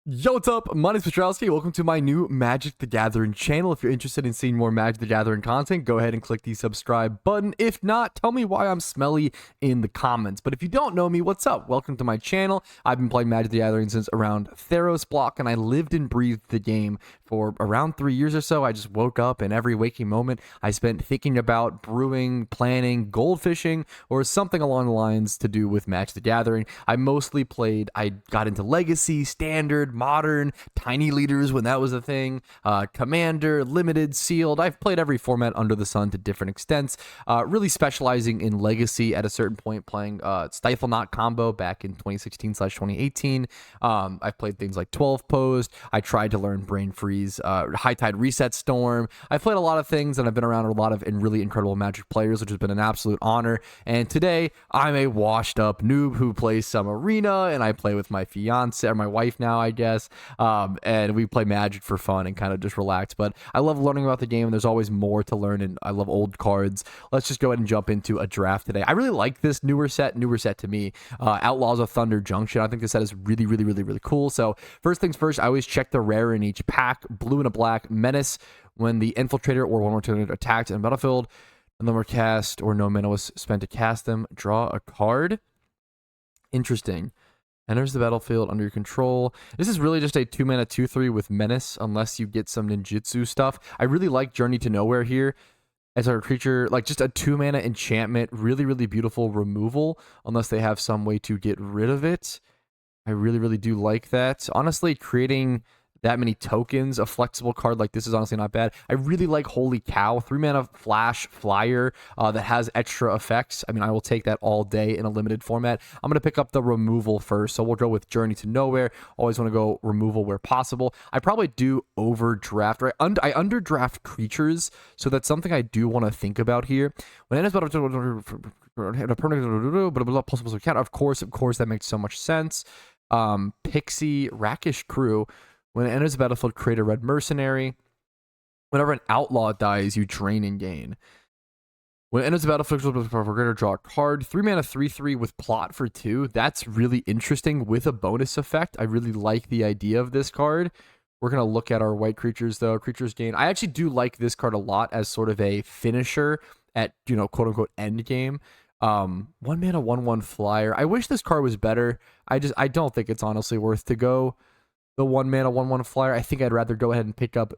Yo, what's up? My name's Petrowski. Welcome to my new Magic the Gathering channel. If you're interested in seeing more Magic the Gathering content, go ahead and click the subscribe button. If not, tell me why I'm smelly in the comments. But if you don't know me, what's up? Welcome to my channel. I've been playing Magic the Gathering since around Theros block, and I lived and breathed the game for around 3 years or so. I just woke up, and every waking moment I spent thinking about brewing, planning, gold fishing, or something along the lines to do with Magic the Gathering. I got into Legacy, Standard, Modern, Tiny Leaders when that was a thing, Commander, Limited, Sealed. I've played every format under the sun to different extents, really specializing in Legacy at a certain point, playing Stifle Knot combo back in 2016/2018. I've played things like 12 Posed. I tried to learn Brain Freeze, High Tide Reset Storm. I've played a lot of things, and I've been around a lot of really incredible Magic players, which has been an absolute honor. And today, I'm a washed up noob who plays some Arena, and I play with my fiance, or my wife now, I guess. And we play Magic for fun and kind of just relax. But I love learning about the game, and there's always more to learn, and I love old cards. Let's just go ahead and jump into a draft today. I really like this newer set to me. Outlaws of Thunder Junction. I think this set is really cool. So first things first, I always check the rare in each pack. Blue and a black Menace. When the Infiltrator or one more turn attacked in battlefield, and then were cast or no mana was spent to cast them, draw a card. Interesting. Enters the battlefield under your control. This is really just a 2-mana 2/3 with Menace, unless you get some ninjutsu stuff. I really like Journey to Nowhere here as our creature, like just a 2-mana enchantment. Really beautiful removal, unless they have some way to get rid of it. I really do like that. Honestly, creating that many tokens, a flexible card like this is honestly not bad. I really like Holy Cow, 3-mana flash flyer that has extra effects. I mean, I will take that all day in a limited format. I'm going to pick up the removal first, so we'll go with Journey to Nowhere. Always want to go removal where possible. I probably do overdraft, right? I underdraft creatures, so that's something I do want to think about here. When it is about a permanent possible count, of course, that makes so much sense. Pixie Rakish Crew. When it enters the battlefield, create a red mercenary. Whenever an outlaw dies, you drain and gain. When it enters the battlefield, we're going to draw a card. 3-mana 3/3 with plot for 2. That's really interesting with a bonus effect. I really like the idea of this card. We're going to look at our white creatures, though. Creatures gain. I actually do like this card a lot as sort of a finisher at, quote unquote, end game. 1-mana 1/1 flyer. I wish this card was better. I don't think it's honestly worth to go the 1-mana 1/1 flyer. I think I'd rather go ahead and pick up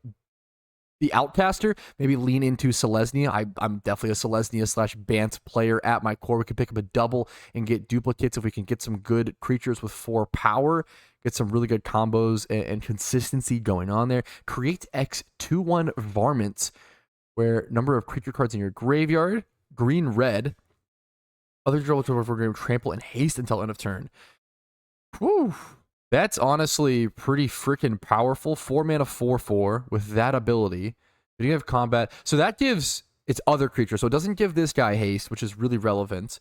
the Outcaster, maybe lean into Selesnya. I'm definitely a Selesnya/Bant player at my core. We could pick up a double and get duplicates if we can get some good creatures with 4 power, get some really good combos and consistency going on there. Create X 2/1 Varmints, where number of creature cards in your graveyard, green-red, other draw for game, trample and haste until end of turn. Whew. That's honestly pretty freaking powerful. 4-mana 4/4 with that ability. Beginning of combat. So that gives its other creature. So it doesn't give this guy haste, which is really relevant.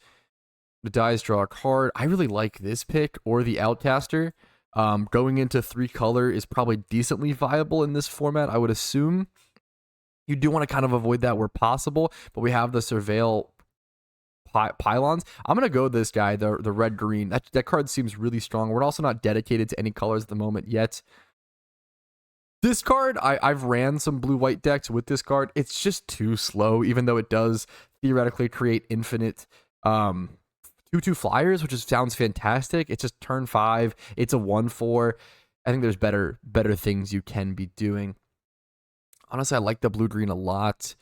The dies, draw a card. I really like this pick or the Outcaster. Going into 3 color is probably decently viable in this format, I would assume. You do want to kind of avoid that where possible, but we have the Surveil Pylons. I'm going to go this guy, the red-green. That card seems really strong. We're also not dedicated to any colors at the moment yet. This card, I've ran some blue-white decks with this card. It's just too slow, even though it does theoretically create infinite 2/2 flyers, which sounds fantastic. It's just turn 5. It's a 1/4. I think there's better things you can be doing. Honestly, I like the blue-green a lot.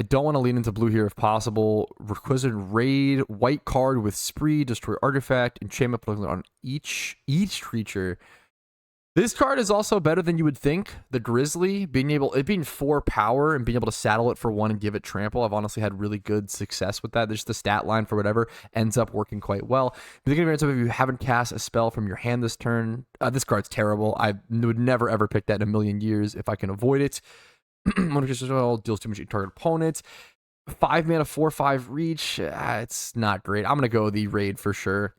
I don't want to lean into blue here if possible. Requisite Raid, white card with Spree, destroy artifact, enchantment on each creature. This card is also better than you would think. The Grizzly, it being 4 power and being able to saddle it for 1 and give it trample. I've honestly had really good success with that. There's the stat line for whatever ends up working quite well. But if you haven't cast a spell from your hand this turn, this card's terrible. I would never ever pick that in a million years if I can avoid it. Deals too much to target opponent. 5-mana 4/5 reach. It's not great. I'm gonna go the raid for sure.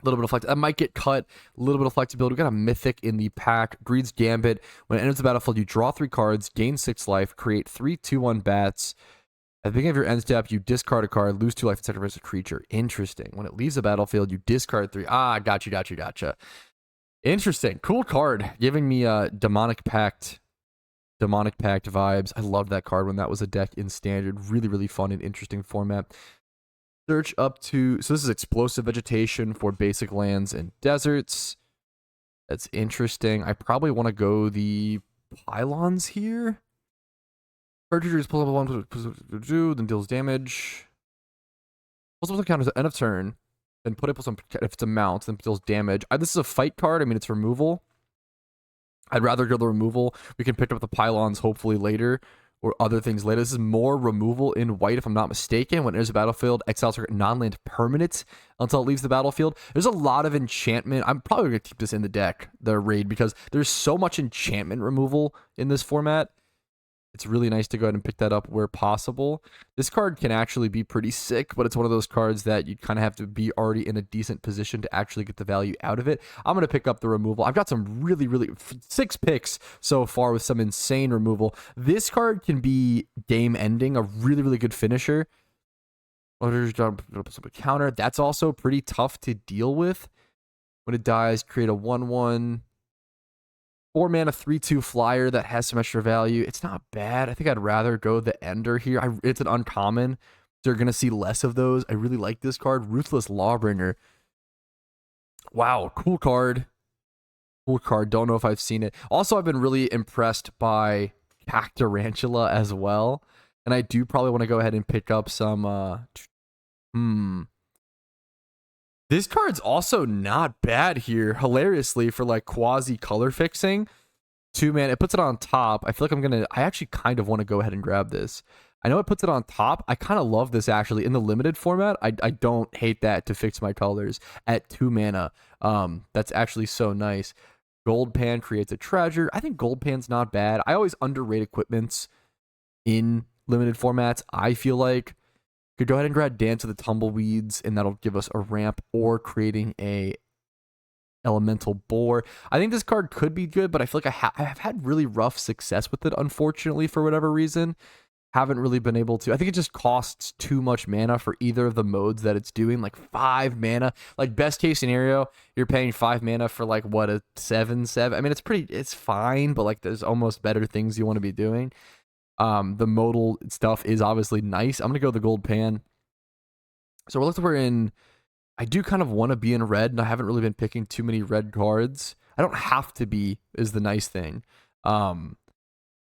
A little bit of flex. I might get cut. A little bit of flexibility. We got a mythic in the pack. Greed's Gambit. When it enters the battlefield, you draw 3 cards, gain 6 life, create 3 2/1 bats. At the beginning of your end step, you discard a card, lose 2 life, and sacrifice a creature. Interesting. When it leaves the battlefield, you discard 3. Gotcha. Interesting. Cool card. Giving me Demonic Pact vibes. I loved that card when that was a deck in standard. Really, really fun and interesting format. Search up to... So this is explosive vegetation for basic lands and deserts. That's interesting. I probably want to go the pylons here. Cartridges pull up one, then deals damage. Pulls up the counters at end of turn. Then put it plus some if it's a mount, then deals damage. This is a fight card. I mean, it's removal. I'd rather go the removal. We can pick up the pylons hopefully later, or other things later. This is more removal in white, if I'm not mistaken. When it enters the battlefield, exiles target non-land permanent until it leaves the battlefield. There's a lot of enchantment. I'm probably going to keep this in the deck, the raid, because there's so much enchantment removal in this format. It's really nice to go ahead and pick that up where possible. This card can actually be pretty sick, but it's one of those cards that you kind of have to be already in a decent position to actually get the value out of it. I'm going to pick up the removal. I've got some really, 6 picks so far with some insane removal. This card can be game ending, a really, really good finisher. Counter. That's also pretty tough to deal with. When it dies, create a 1/1. 4 mana 3/2 flyer that has some extra value. It's not bad. I think I'd rather go the Ender here. It's an uncommon. So you're going to see less of those. I really like this card. Ruthless Lawbringer. Wow, cool card. Cool card. Don't know if I've seen it. Also, I've been really impressed by Cactarantula as well. And I do probably want to go ahead and pick up some... This card's also not bad here, hilariously, for like quasi color fixing. 2 mana, it puts it on top. I feel like I actually kind of want to go ahead and grab this. I know it puts it on top. I kind of love this actually. In the limited format, I don't hate that to fix my colors at 2 mana. That's actually so nice. Gold Pan creates a treasure. I think Gold Pan's not bad. I always underrate equipments in limited formats. I feel like could go ahead and grab Dance of the Tumbleweeds, and that'll give us a ramp, or creating a Elemental Boar. I think this card could be good, but I feel like I've had really rough success with it, unfortunately, for whatever reason. Haven't really been able to. I think it just costs too much mana for either of the modes that it's doing. Like 5 mana. Like best case scenario, you're paying 5 mana for like what, a 7/7. I mean, it's fine, but like there's almost better things you want to be doing. The modal stuff is obviously nice. I'm gonna go the Gold Pan. So we're in. I do kind of want to be in red, and I haven't really been picking too many red cards. I don't have to be, is the nice thing. And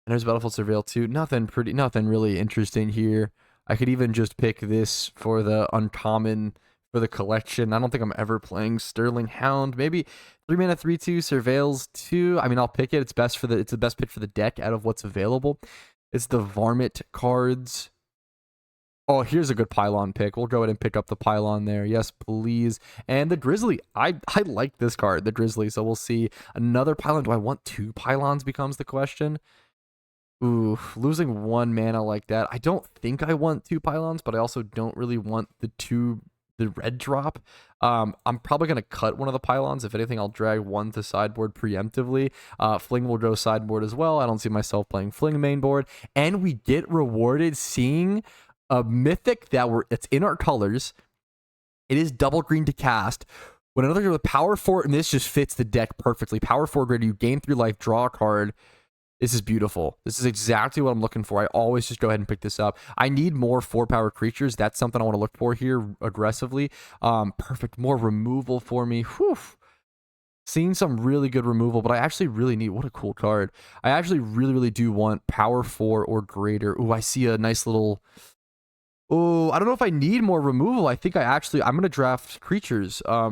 there's Battlefield Surveil too. Nothing really interesting here. I could even just pick this for the uncommon for the collection. I don't think I'm ever playing Sterling Hound. Maybe 3 mana 3/2 Surveils 2. I mean, I'll pick it. It's the best pick for the deck out of what's available. It's the Varmint cards. Oh, here's a good pylon pick. We'll go ahead and pick up the pylon there. Yes, please. And the Grizzly. I like this card, the Grizzly. So we'll see. Another pylon. Do I want 2 pylons becomes the question. Ooh, losing 1 mana like that. I don't think I want 2 pylons, but I also don't really want the red drop. I'm probably going to cut one of the pylons. If anything, I'll drag one to sideboard preemptively. Fling will go sideboard as well. I don't see myself playing Fling mainboard. And we get rewarded seeing a mythic it's in our colors. It is double green to cast. When another with power 4, and this just fits the deck perfectly. Power 4 grid, you gain 3 life, draw a card. This is beautiful. This is exactly what I'm looking for. I always just go ahead and pick this up. I need more 4-power creatures. That's something I want to look for here aggressively. Perfect. More removal for me. Whew. Seeing some really good removal, but I actually really need... What a cool card. I actually really, really do want power 4 or greater. Ooh, I see a nice little... Oh, I don't know if I need more removal. I think I'm going to draft creatures. I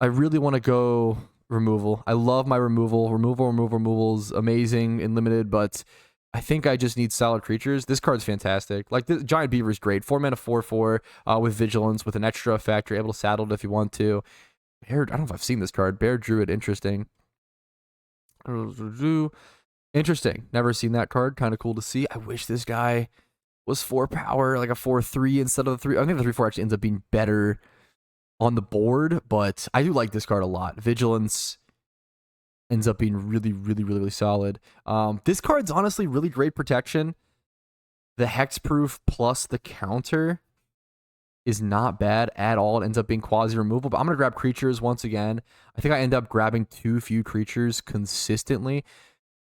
really want to go... removal. I love my removal. Removal is amazing and limited, but I think I just need solid creatures. This card's fantastic. Like, the Giant Beaver is great. 4 mana 4/4 with Vigilance with an extra effect. You're able to saddle it if you want to. Bear, I don't know if I've seen this card. Bear Druid, interesting. Interesting. Never seen that card. Kind of cool to see. I wish this guy was 4 power, like a 4/3 instead of the 3. I think the 3/4 actually ends up being better on the board, but I do like this card a lot. Vigilance ends up being really, really, really, really solid. This card's honestly really great protection. The hexproof plus the counter. is not bad at all. It ends up being quasi removal, but I'm going to grab creatures once again. I think I end up grabbing too few creatures consistently.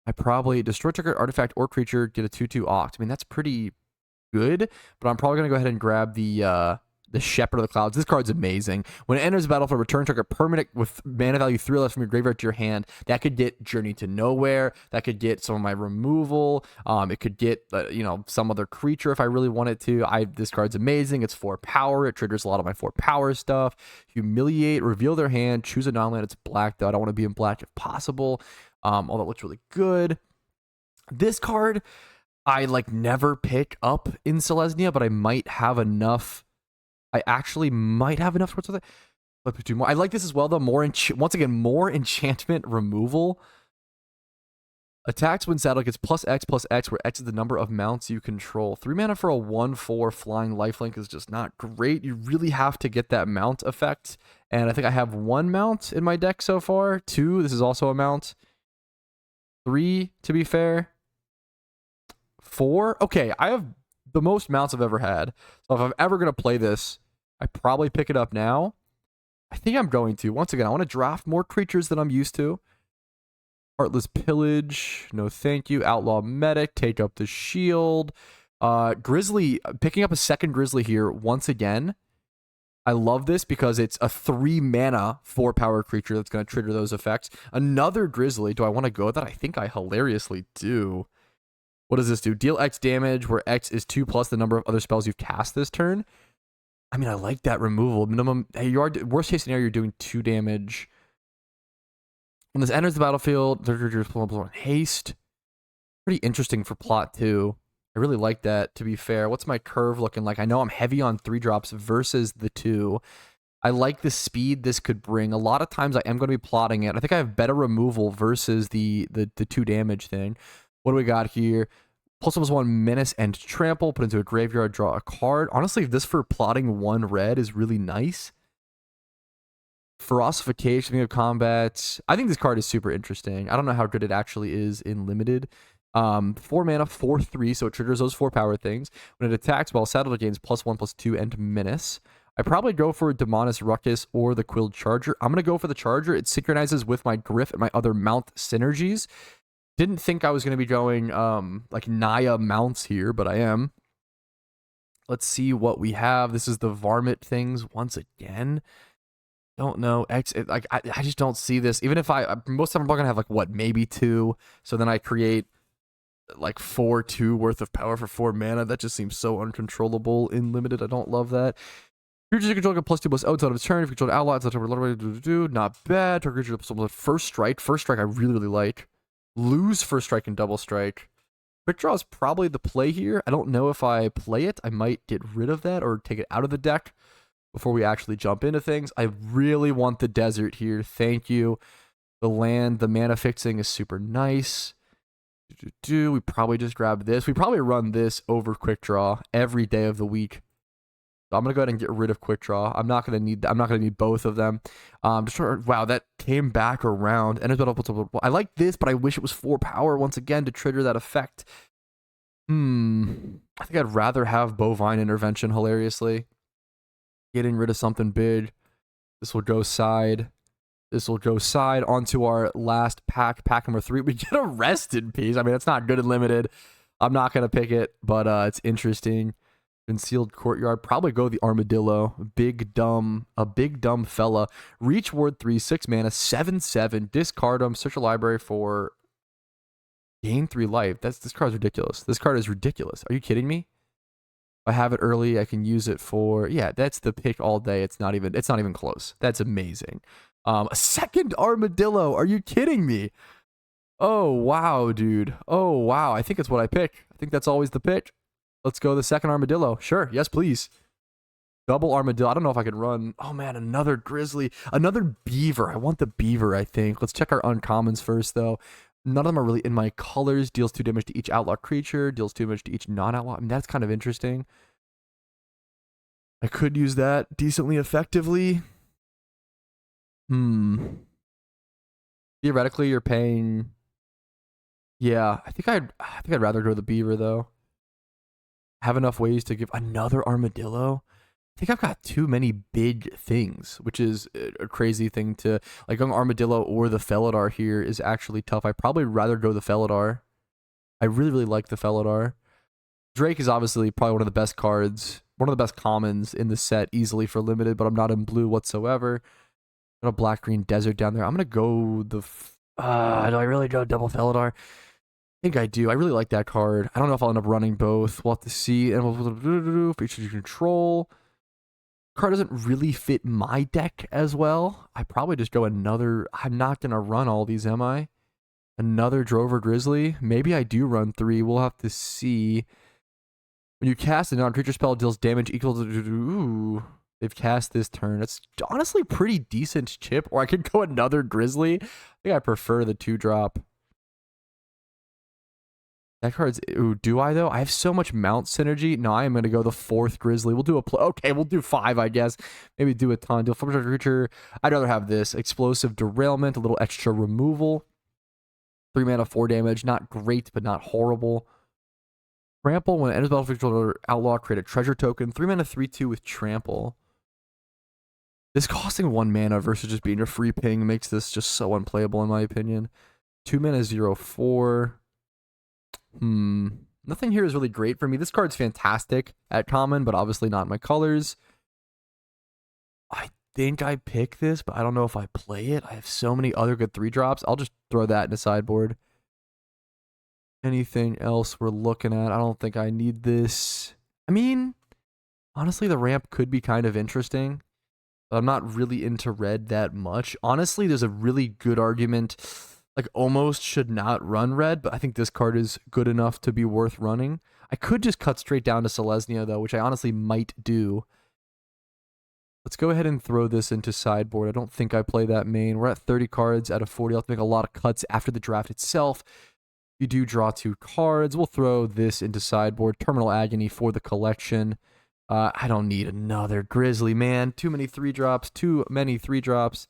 I probably destroy trigger, artifact, or creature, get a 2/2 Oct. I mean, that's pretty good, but I'm probably going to go ahead and grab the Shepherd of the Clouds. This card's amazing. When it enters the battlefield, return target permanent with mana value 3 less from your graveyard to your hand. That could get Journey to Nowhere. That could get some of my removal. It could get some other creature if I really wanted to. This card's amazing. It's 4 power. It triggers a lot of my 4 power stuff. Humiliate, reveal their hand, choose a non-land. It's black though. I don't want to be in black if possible. All that looks really good. This card I never pick up in Selesnya, but I might have enough. I actually might have enough towards it. Let's do more. I like this as well, though. Once again, more enchantment removal. Attacks when saddle gets +X/+X, where X is the number of mounts you control. 3 mana for a 1/4 flying lifelink is just not great. You really have to get that mount effect. And I think I have 1 mount in my deck so far. 2, this is also a mount. 3, to be fair. 4, okay, I have the most mounts I've ever had. So if I'm ever going to play this, I probably pick it up now. I think I'm going to. Once again, I want to draft more creatures than I'm used to. Heartless Pillage, no thank you. Outlaw Medic, take up the shield. Grizzly, picking up a second Grizzly here once again. I love this because it's a 3 mana 4 power creature that's going to trigger those effects. Another Grizzly. Do I want to go with that? I think I hilariously do. What does this do? Deal X damage, where X is 2 plus the number of other spells you've cast this turn. I mean, I like that removal. Minimum, hey, you are, worst case scenario, you're doing 2 damage. When this enters the battlefield, haste. Pretty interesting for plot, too. I really like that, to be fair. What's my curve looking like? I know I'm heavy on 3 drops versus the 2. I like the speed this could bring. A lot of times I am going to be plotting it. I think I have better removal versus the 2 damage thing. What do we got here? +1 menace and trample. Put into a graveyard, draw a card. Honestly, this for plotting 1 red is really nice. Ferocification of combat. I think this card is super interesting. I don't know how good it actually is in limited. 4 mana, 4/3, so it triggers those 4 power things. When it attacks while saddled, it gains +1/+2 and menace. I probably go for Demonis Ruckus or the Quilled Charger. I'm going to go for the Charger. It synchronizes with my Griff and my other mount synergies. Didn't think I was going to be going Naya mounts here, but I am. Let's see what we have. This is the Varmint things once again. Don't know. I just don't see this. Even if most of them are going to have maybe 2. So then I create 4/2 worth of power for 4 mana. That just seems so uncontrollable in limited. I don't love that. Creatures you control get +2/+0 until its turn. If you control allies, not bad. Target creature first strike. First strike I really, really like. Lose first strike and double strike. Quick draw is probably the play here. I don't know if I play it. I might get rid of that or take it out of the deck before we actually jump into things. I really want the desert here. Thank you. The land, the mana fixing is super nice. We probably just grab this. We probably run this over quick draw every day of the week. So I'm gonna go ahead and get rid of quick draw. I'm not gonna need both of them. Wow, that came back around. I like this, but I wish it was 4 power once again to trigger that effect. I think I'd rather have Bovine Intervention, hilariously. Getting rid of something big. This will go side. This will go side onto our last pack number 3. We get a Rest in Peace. I mean, that's not good and limited. I'm not gonna pick it, but it's interesting. Concealed Courtyard. Probably go the Armadillo. A big dumb fella. Reach Ward 3, 6 mana, 7/7. Discard them. Search a library for gain 3 life. This card's ridiculous. This card is ridiculous. Are you kidding me? If I have it early, I can use it for, yeah, that's the pick all day. It's not even close. That's amazing. A second Armadillo. Are you kidding me? Oh wow, dude. Oh wow. I think it's what I pick. I think that's always the pick. Let's go the second Armadillo. Sure. Yes, please. Double Armadillo. I don't know if I could run. Oh, man. Another Grizzly. Another Beaver. I want the Beaver, I think. Let's check our uncommons first, though. None of them are really in my colors. Deals 2 damage to each outlaw creature. Deals 2 damage to each non-outlaw. I mean, that's kind of interesting. I could use that decently effectively. Theoretically, you're paying... Yeah, I think I'd rather go the Beaver, though. Have enough ways to give another Armadillo. think I've got too many big things, which is a crazy thing to like. Going Armadillo or the Felidar here is actually tough. I'd probably rather go the Felidar. I really, really like the Felidar. Drake is obviously probably one of the best cards, one of the best commons in the set, easily for limited, but I'm not in blue whatsoever. Got a black-green desert down there. I'm going to go the... do I really go double Felidar? I think I do. I really like that card. I don't know if I'll end up running both. We'll have to see. And we'll feature control. Card doesn't really fit my deck as well. I probably just go another... I'm not going to run all these, am I? Another Drover Grizzly? Maybe I do run 3. We'll have to see. When you cast a non-creature spell, it deals damage equal to... Ooh, they've cast this turn. It's honestly pretty decent chip. Or I could go another Grizzly. I think I prefer the 2-drop. That card's... Ooh, do I, though? I have so much mount synergy. No, I am going to go the 4th Grizzly. We'll do a... Okay, we'll do 5, I guess. Maybe do a ton. Deal 4 creature. I'd rather have this. Explosive Derailment. A little extra removal. 3 mana, 4 damage. Not great, but not horrible. Trample. When it enters battlefield or outlaw, create a treasure token. 3 mana, 3/2 with Trample. This costing 1 mana versus just being a free ping makes this just so unplayable in my opinion. 2 mana, 0/4. Nothing here is really great for me. This card's fantastic at common, but obviously not in my colors. I think I pick this, but I don't know if I play it. I have so many other good 3-drops. I'll just throw that in the sideboard. Anything else we're looking at? I don't think I need this. I mean, honestly, the ramp could be kind of interesting. But I'm not really into red that much. Honestly, there's a really good argument. Like, almost should not run red, but I think this card is good enough to be worth running. I could just cut straight down to Selesnya, though, which I honestly might do. Let's go ahead and throw this into sideboard. I don't think I play that main. We're at 30 cards out of 40. I'll have to make a lot of cuts after the draft itself. You do draw 2 cards. We'll throw this into sideboard. Terminal Agony for the collection. I don't need another Grizzly, man. Too many 3-drops. Too many 3-drops.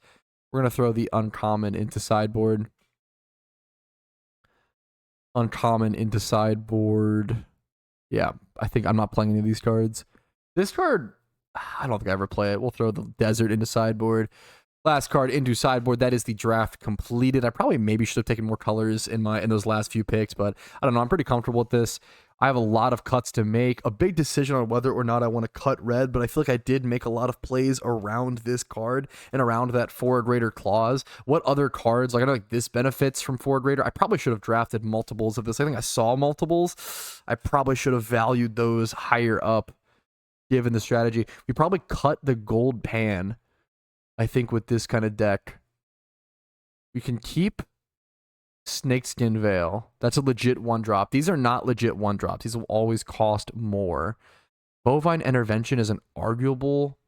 We're going to throw the uncommon into sideboard. Uncommon into sideboard. Yeah, I think I'm not playing any of these cards. This card, I don't think I ever play it. We'll throw the desert into sideboard. Last card into sideboard. That is the draft completed. I probably maybe should have taken more colors in those last few picks, but I don't know. I'm pretty comfortable with this. I have a lot of cuts to make. A big decision on whether or not I want to cut red, but I feel like I did make a lot of plays around this card and around that 4 greater clause. What other cards? Like, I know like this benefits from 4 greater. I probably should have drafted multiples of this. I think I saw multiples. I probably should have valued those higher up given the strategy. We probably cut the gold pan. I think with this kind of deck, we can keep Snakeskin Veil. That's a legit 1-drop. These are not legit 1-drops. These will always cost more. Bovine Intervention is an arguable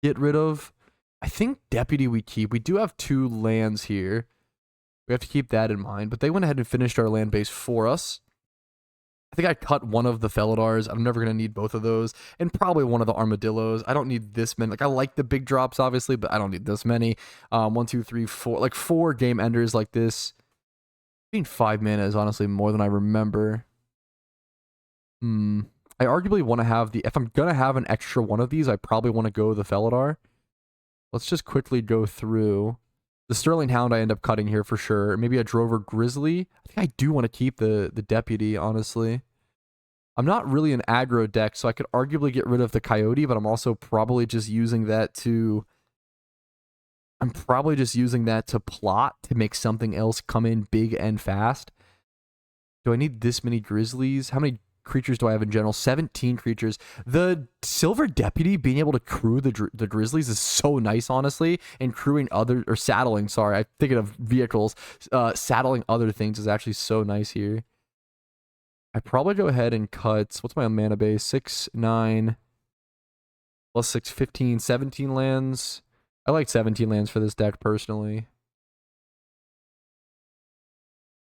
get rid of. I think Deputy we keep. We do have 2 lands here. We have to keep that in mind. But they went ahead and finished our land base for us. I think I cut one of the Felidars. I'm never going to need both of those. And probably one of the Armadillos. I don't need this many. Like, I like the big drops, obviously, but I don't need this many. 1, 2, 3, 4. Like, 4 game enders like this. Being 5 mana is honestly more than I remember. I arguably want to have the... If I'm going to have an extra one of these, I probably want to go the Felidar. Let's just quickly go through. The Sterling Hound I end up cutting here for sure. Maybe a Drover Grizzly. I think I do want to keep the Deputy, honestly. I'm not really an aggro deck, so I could arguably get rid of the Coyote, but I'm also probably just using that to... I'm probably just using that to plot to make something else come in big and fast. Do I need this many Grizzlies? How many creatures do I have in general? 17 creatures. The Silver Deputy being able to crew the Grizzlies is so nice, honestly. And crewing other, or saddling, sorry, I'm thinking of vehicles. Saddling other things is actually so nice here. I probably go ahead and cut, what's my mana base? 6, 9, plus 6, 15, 17 lands. I like 17 lands for this deck, personally.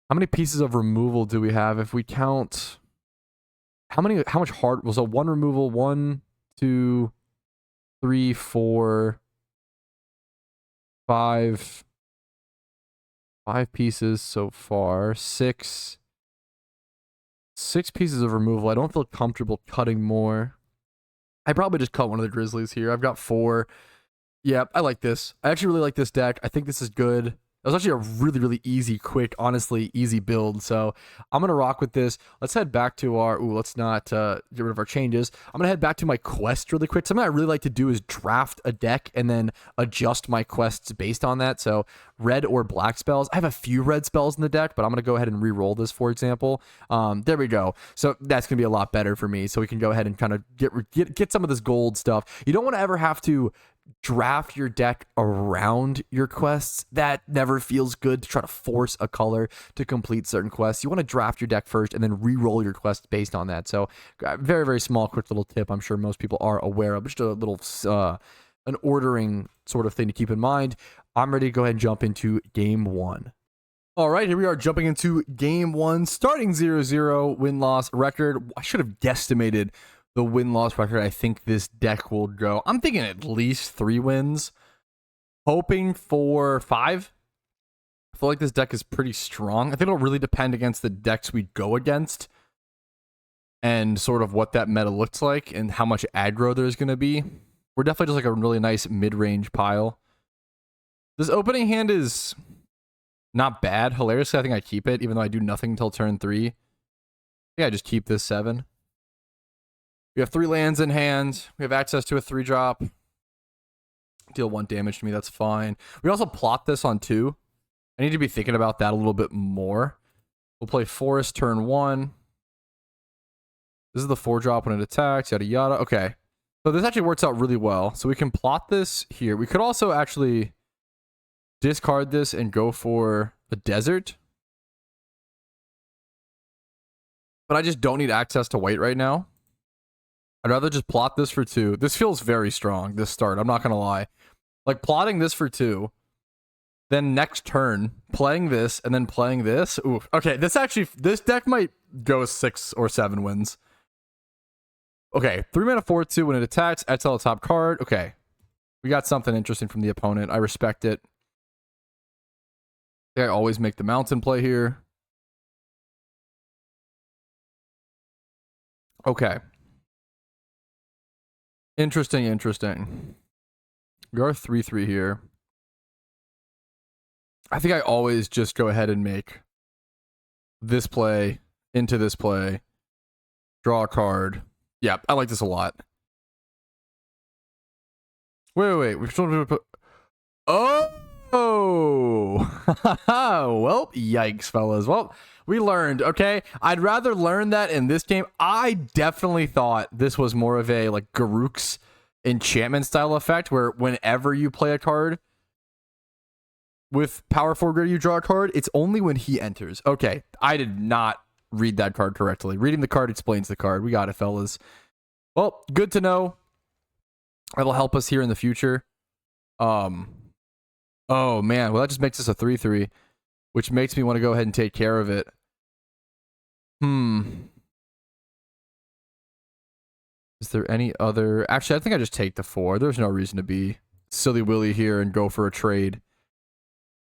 How many pieces of removal do we have? If we count... How much hard... Was a 1 removal? 1, 2, 3, 4, 5... 5 pieces so far. 6 pieces of removal. I don't feel comfortable cutting more. I probably just cut one of the Grizzlies here. I've got 4. Yeah, I like this. I actually really like this deck. I think this is good. It was actually a really, really easy, quick, honestly, easy build. So I'm going to rock with this. Let's head back to our... Ooh, let's not get rid of our changes. I'm going to head back to my quest really quick. Something I really like to do is draft a deck and then adjust my quests based on that. So red or black spells. I have a few red spells in the deck, but I'm going to go ahead and re-roll this, for example. There we go. So that's going to be a lot better for me. So we can go ahead and kind of get some of this gold stuff. You don't want to ever have to draft your deck around your quests. That never feels good, to try to force a color to complete certain quests. You want to draft your deck first and then re-roll your quests based on that. So very, very small, quick little tip I'm sure most people are aware of. Just a little an ordering sort of thing to keep in mind. I'm ready to go ahead and jump into game 1. All right, here we are jumping into game 1, starting 0-0 win-loss record. I should have guesstimated the win-loss record I think this deck will go. I'm thinking at least 3 wins, hoping for 5. I feel like this deck is pretty strong. I think it'll really depend against the decks we go against and sort of what that meta looks like and how much aggro there's going to be. We're definitely just like a really nice mid-range pile. This opening hand is not bad. Hilariously, I think I keep it, even though I do nothing until turn 3. Yeah, I just keep this 7. We have 3 lands in hand. We have access to a 3-drop. Deal 1 damage to me. That's fine. We also plot this on 2. I need to be thinking about that a little bit more. We'll play Forest turn 1. This is the 4-drop when it attacks. Yada yada. Okay. So this actually works out really well. So we can plot this here. We could also actually discard this and go for a desert. But I just don't need access to white right now. I'd rather just plot this for 2. This feels very strong, this start. I'm not going to lie. Like, plotting this for 2, then next turn, playing this, and then playing this. Ooh, okay, this deck might go 6 or 7 wins. Okay, 3 mana 4/2 when it attacks, exile a top card. Okay, we got something interesting from the opponent. I respect it. I always make the mountain play here. Okay. Interesting. We are 3/3 here. I think I always just go ahead and make this play into this play. Draw a card. Yeah, I like this a lot. Wait. We're still going to put... Oh! Well, yikes, fellas. Well, we learned, okay? I'd rather learn that in this game. I definitely thought this was more of a, like, Garruk's enchantment style effect, where whenever you play a card with Power Forward, you draw a card. It's only when he enters. Okay, I did not read that card correctly. Reading the card explains the card. We got it, fellas. Well, good to know. It'll help us here in the future. Oh, man. Well, that just makes us a 3/3, which makes me want to go ahead and take care of it. Is there any other... Actually, I think I just take the 4. There's no reason to be silly willy here and go for a trade.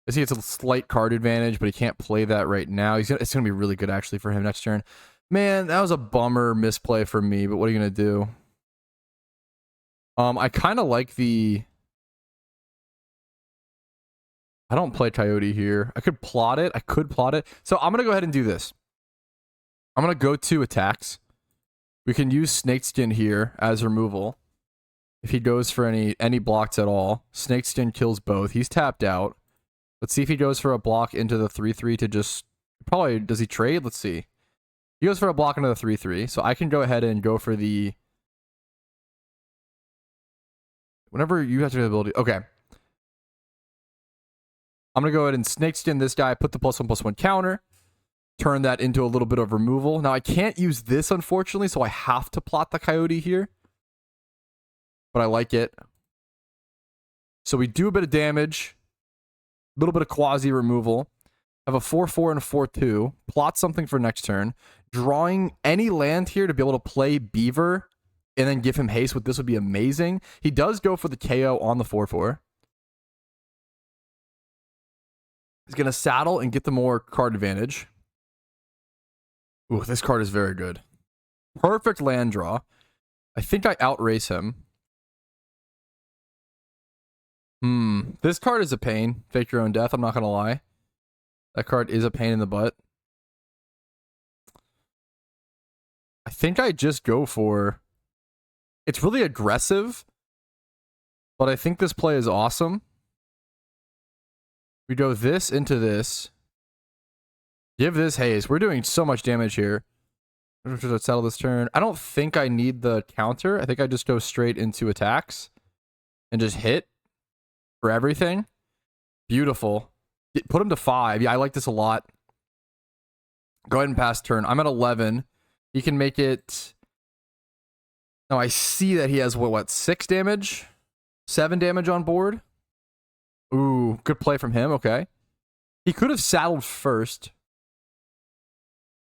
I see it's a slight card advantage, but he can't play that right now. It's going to be really good, actually, for him next turn. Man, that was a bummer misplay for me, but what are you going to do? I kind of like the... I don't play Coyote here. I could plot it. So I'm going to go ahead and do this. I'm going to go to attacks. We can use Snakeskin here as removal. If he goes for any blocks at all. Snakeskin kills both. He's tapped out. Let's see if he goes for a block into the 3/3 to just... Probably, does he trade? Let's see. He goes for a block into the 3/3. So I can go ahead and go for the... Whenever you have the ability... Okay. I'm going to go ahead and Snakeskin this guy, put the +1/+1 counter, turn that into a little bit of removal. Now, I can't use this, unfortunately, so I have to plot the Coyote here. But I like it. So we do a bit of damage, a little bit of quasi removal. Have a 4/4 and a 4/2. Plot something for next turn. Drawing any land here to be able to play Beaver and then give him haste with this would be amazing. He does go for the KO on the 4/4. He's going to saddle and get the more card advantage. Ooh, this card is very good. Perfect land draw. I think I outrace him. This card is a pain. Fake your own death, I'm not gonna lie. That card is a pain in the butt. I think I just go for... It's really aggressive, but I think this play is awesome. We go this into this. Give this haste. We're doing so much damage here. Let's settle this turn. I don't think I need the counter. I think I just go straight into attacks and just hit for everything. Beautiful. Put him to 5. Yeah, I like this a lot. Go ahead and pass turn. I'm at 11. He can make it... No, I see that he has, what 6 damage? 7 damage on board? Ooh, good play from him. Okay. He could have saddled first.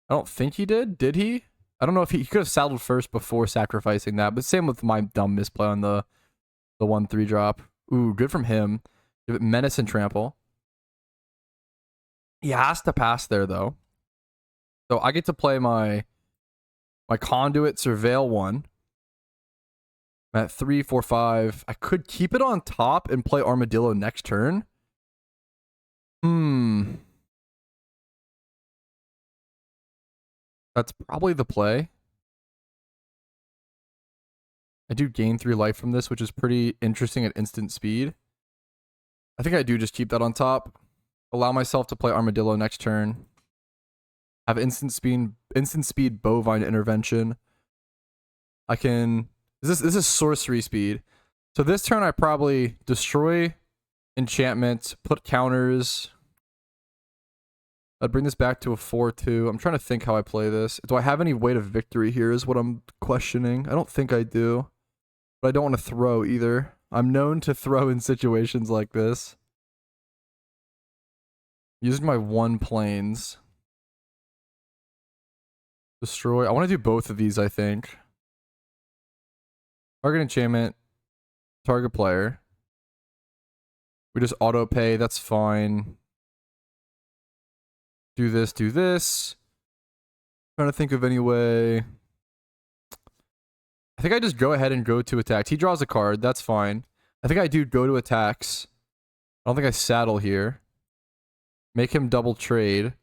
I don't think he did. Did he? I don't know if he could have saddled first before sacrificing that. But same with my dumb misplay on the 1/3 drop. Ooh, good from him. Give it menace and trample. He has to pass there though. So I get to play my conduit surveil 1. I'm at 3, 4, 5. I could keep it on top and play armadillo next turn. That's probably the play. I do gain 3 life from this, which is pretty interesting at instant speed. I think I do just keep that on top. Allow myself to play armadillo next turn. Have instant speed bovine intervention. I can... This is sorcery speed. So this turn I probably destroy enchantment, put counters. I'd bring this back to a 4/2. I'm trying to think how I play this. Do I have any weight of victory here is what I'm questioning. I don't think I do. But I don't want to throw either. I'm known to throw in situations like this. Using my 1 planes. Destroy. I want to do both of these, I think. Target enchantment. Target player. We just auto pay. That's fine. Do this, do this. Trying to think of any way. I think I just go ahead and go to attacks. He draws a card. That's fine. I think I do go to attacks. I don't think I saddle here. Make him double trade.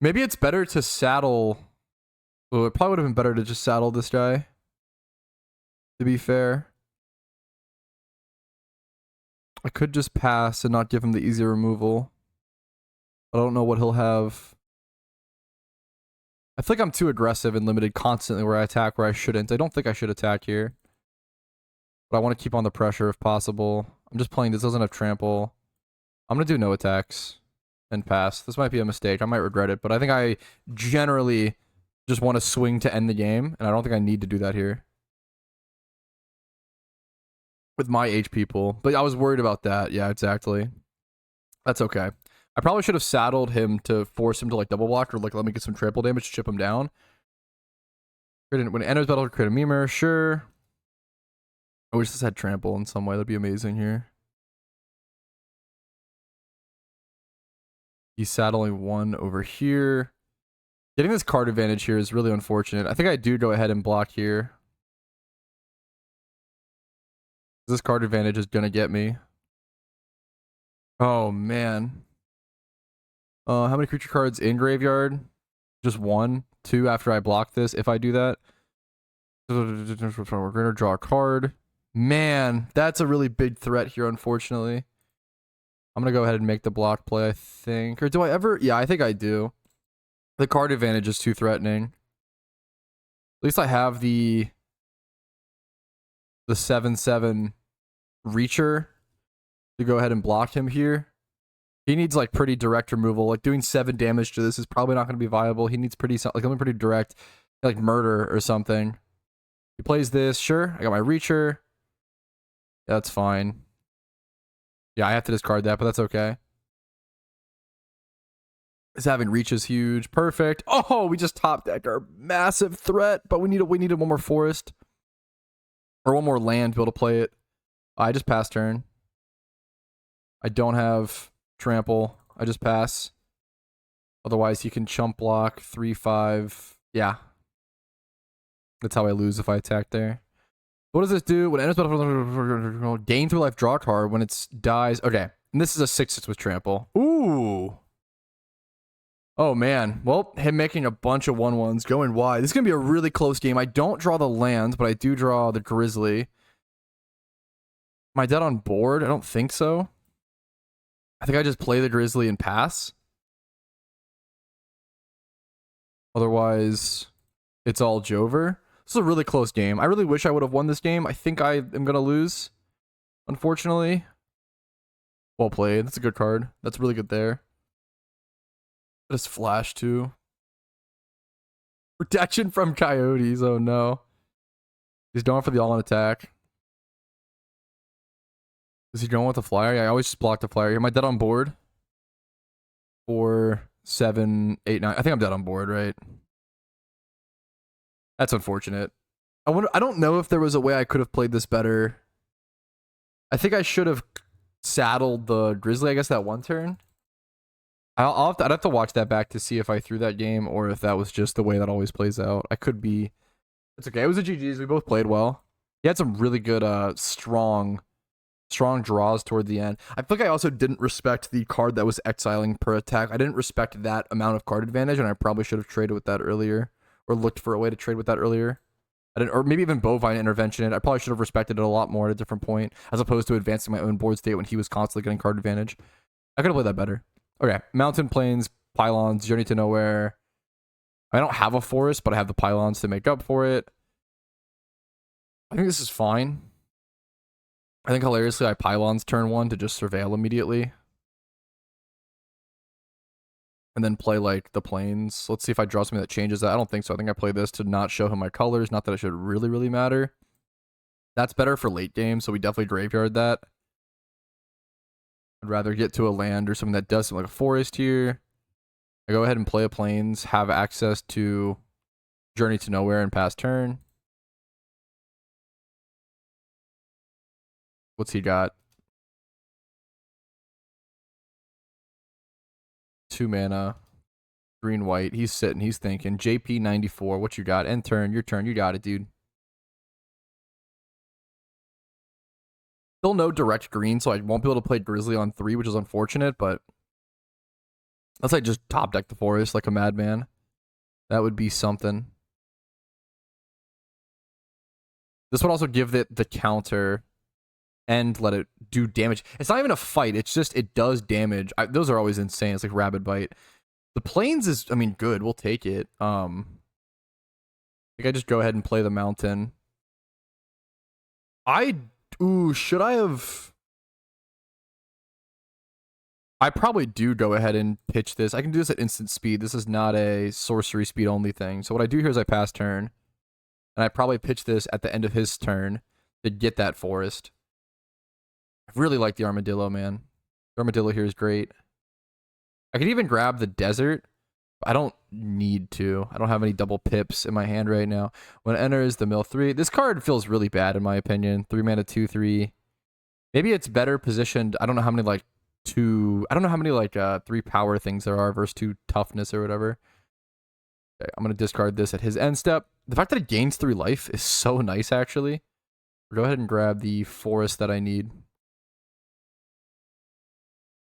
Maybe it's better to saddle. Well, it probably would have been better to just saddle this guy. To be fair. I could just pass and not give him the easy removal. I don't know what he'll have. I feel like I'm too aggressive and limited constantly where I attack where I shouldn't. I don't think I should attack here. But I want to keep on the pressure if possible. I'm just playing this. Doesn't have trample. I'm going to do no attacks and pass. This might be a mistake. I might regret it. But I think I generally just want to swing to end the game. And I don't think I need to do that here. With my HP pool. But I was worried about that. Yeah, exactly. That's okay. I probably should have saddled him to force him to like double block or like let me get some trample damage to chip him down. When it enters battle, create a Mimer. Sure. I wish this had trample in some way. That'd be amazing here. He's saddling 1 over here. Getting this card advantage here is really unfortunate. I think I do go ahead and block here. This card advantage is gonna get me. Oh man. How many creature cards in graveyard? Just 1, 2 after I block this. If I do that, we're gonna draw a card. Man, that's a really big threat here. Unfortunately, I'm gonna go ahead and make the block play. I think, or do I ever? Yeah, I think I do. The card advantage is too threatening. At least I have the 7/7 Reacher to go ahead and block him here. He needs like pretty direct removal. Like doing 7 damage to this is probably not going to be viable. He needs pretty something pretty direct, like murder or something. He plays this. Sure, I got my Reacher. Yeah, that's fine. Yeah, I have to discard that, but that's okay. This having reach is huge. Perfect. Oh, we just top decked our massive threat, but we needed one more forest. Or one more land to be able to play it. I just passed turn. I don't have trample. I just pass. Otherwise, he can chump block 3/5. Yeah. That's how I lose if I attack there. What does this do? When it enters gain 3 life, draw a card. When it dies. Okay. And this is a 6/6 with trample. Ooh. Oh, man. Well, him making a bunch of 1/1s going wide. This is going to be a really close game. I don't draw the lands, but I do draw the Grizzly. Am I dead on board? I don't think so. I think I just play the Grizzly and pass. Otherwise, it's all Jover. This is a really close game. I really wish I would have won this game. I think I am going to lose, unfortunately. Well played. That's a good card. That's really good there. Just flash too. Protection from coyotes. Oh no. He's going for the all-in attack. Is he going with the flyer? Yeah, I always just block the flyer. Am I dead on board? 4, 7, 8, 9. I think I'm dead on board, right? That's unfortunate. I don't know if there was a way I could have played this better. I think I should have saddled the Grizzly, I guess, that one turn. I'd have to watch that back to see if I threw that game or if that was just the way that always plays out. I could be. It's okay. It was a GG's. We both played well. He had some really good, strong draws toward the end. I feel like I also didn't respect the card that was exiling per attack. I didn't respect that amount of card advantage, and I probably should have traded with that earlier or looked for a way to trade with that earlier. I didn't, or maybe even Bovine intervention. I probably should have respected it a lot more at a different point, as opposed to advancing my own board state when he was constantly getting card advantage. I could have played that better. Okay, mountain, plains, pylons, journey to nowhere. I don't have a forest, but I have the pylons to make up for it. I think this is fine. I think hilariously I pylons turn 1 to just surveil immediately. And then play like the plains. Let's see if I draw something that changes that. I don't think so. I think I play this to not show him my colors. Not that it should really matter. That's better for late game, so we definitely graveyard that. I'd rather get to a land or something that does something like a forest here. I go ahead and play a plains, have access to journey to nowhere and pass turn. What's he got? 2 mana. Green, white. He's sitting. He's thinking. JP 94. What you got? End turn. Your turn. You got it, dude. Still no direct green, so I won't be able to play Grizzly on 3, which is unfortunate, but let's like just top deck the forest like a madman. That would be something. This would also give it the counter and let it do damage. It's not even a fight. It's just, it does damage. Those are always insane. It's like Rabid Bite. The plains is, I mean, good. We'll take it. I think I just go ahead and play the mountain. Ooh, should I have... I probably do go ahead and pitch this. I can do this at instant speed. This is not a sorcery speed only thing. So what I do here is I pass turn. And I probably pitch this at the end of his turn to get that forest. I really like the armadillo, man. The armadillo here is great. I could even grab the desert. I don't need to. I don't have any double pips in my hand right now. When it enters the mill 3, this card feels really bad in my opinion. 3 mana 2/3. Maybe it's better positioned. I don't know how many like 3 power things there are versus 2 toughness or whatever. Okay, I'm gonna discard this at his end step. The fact that it gains 3 life is so nice actually. Go ahead and grab the forest that I need.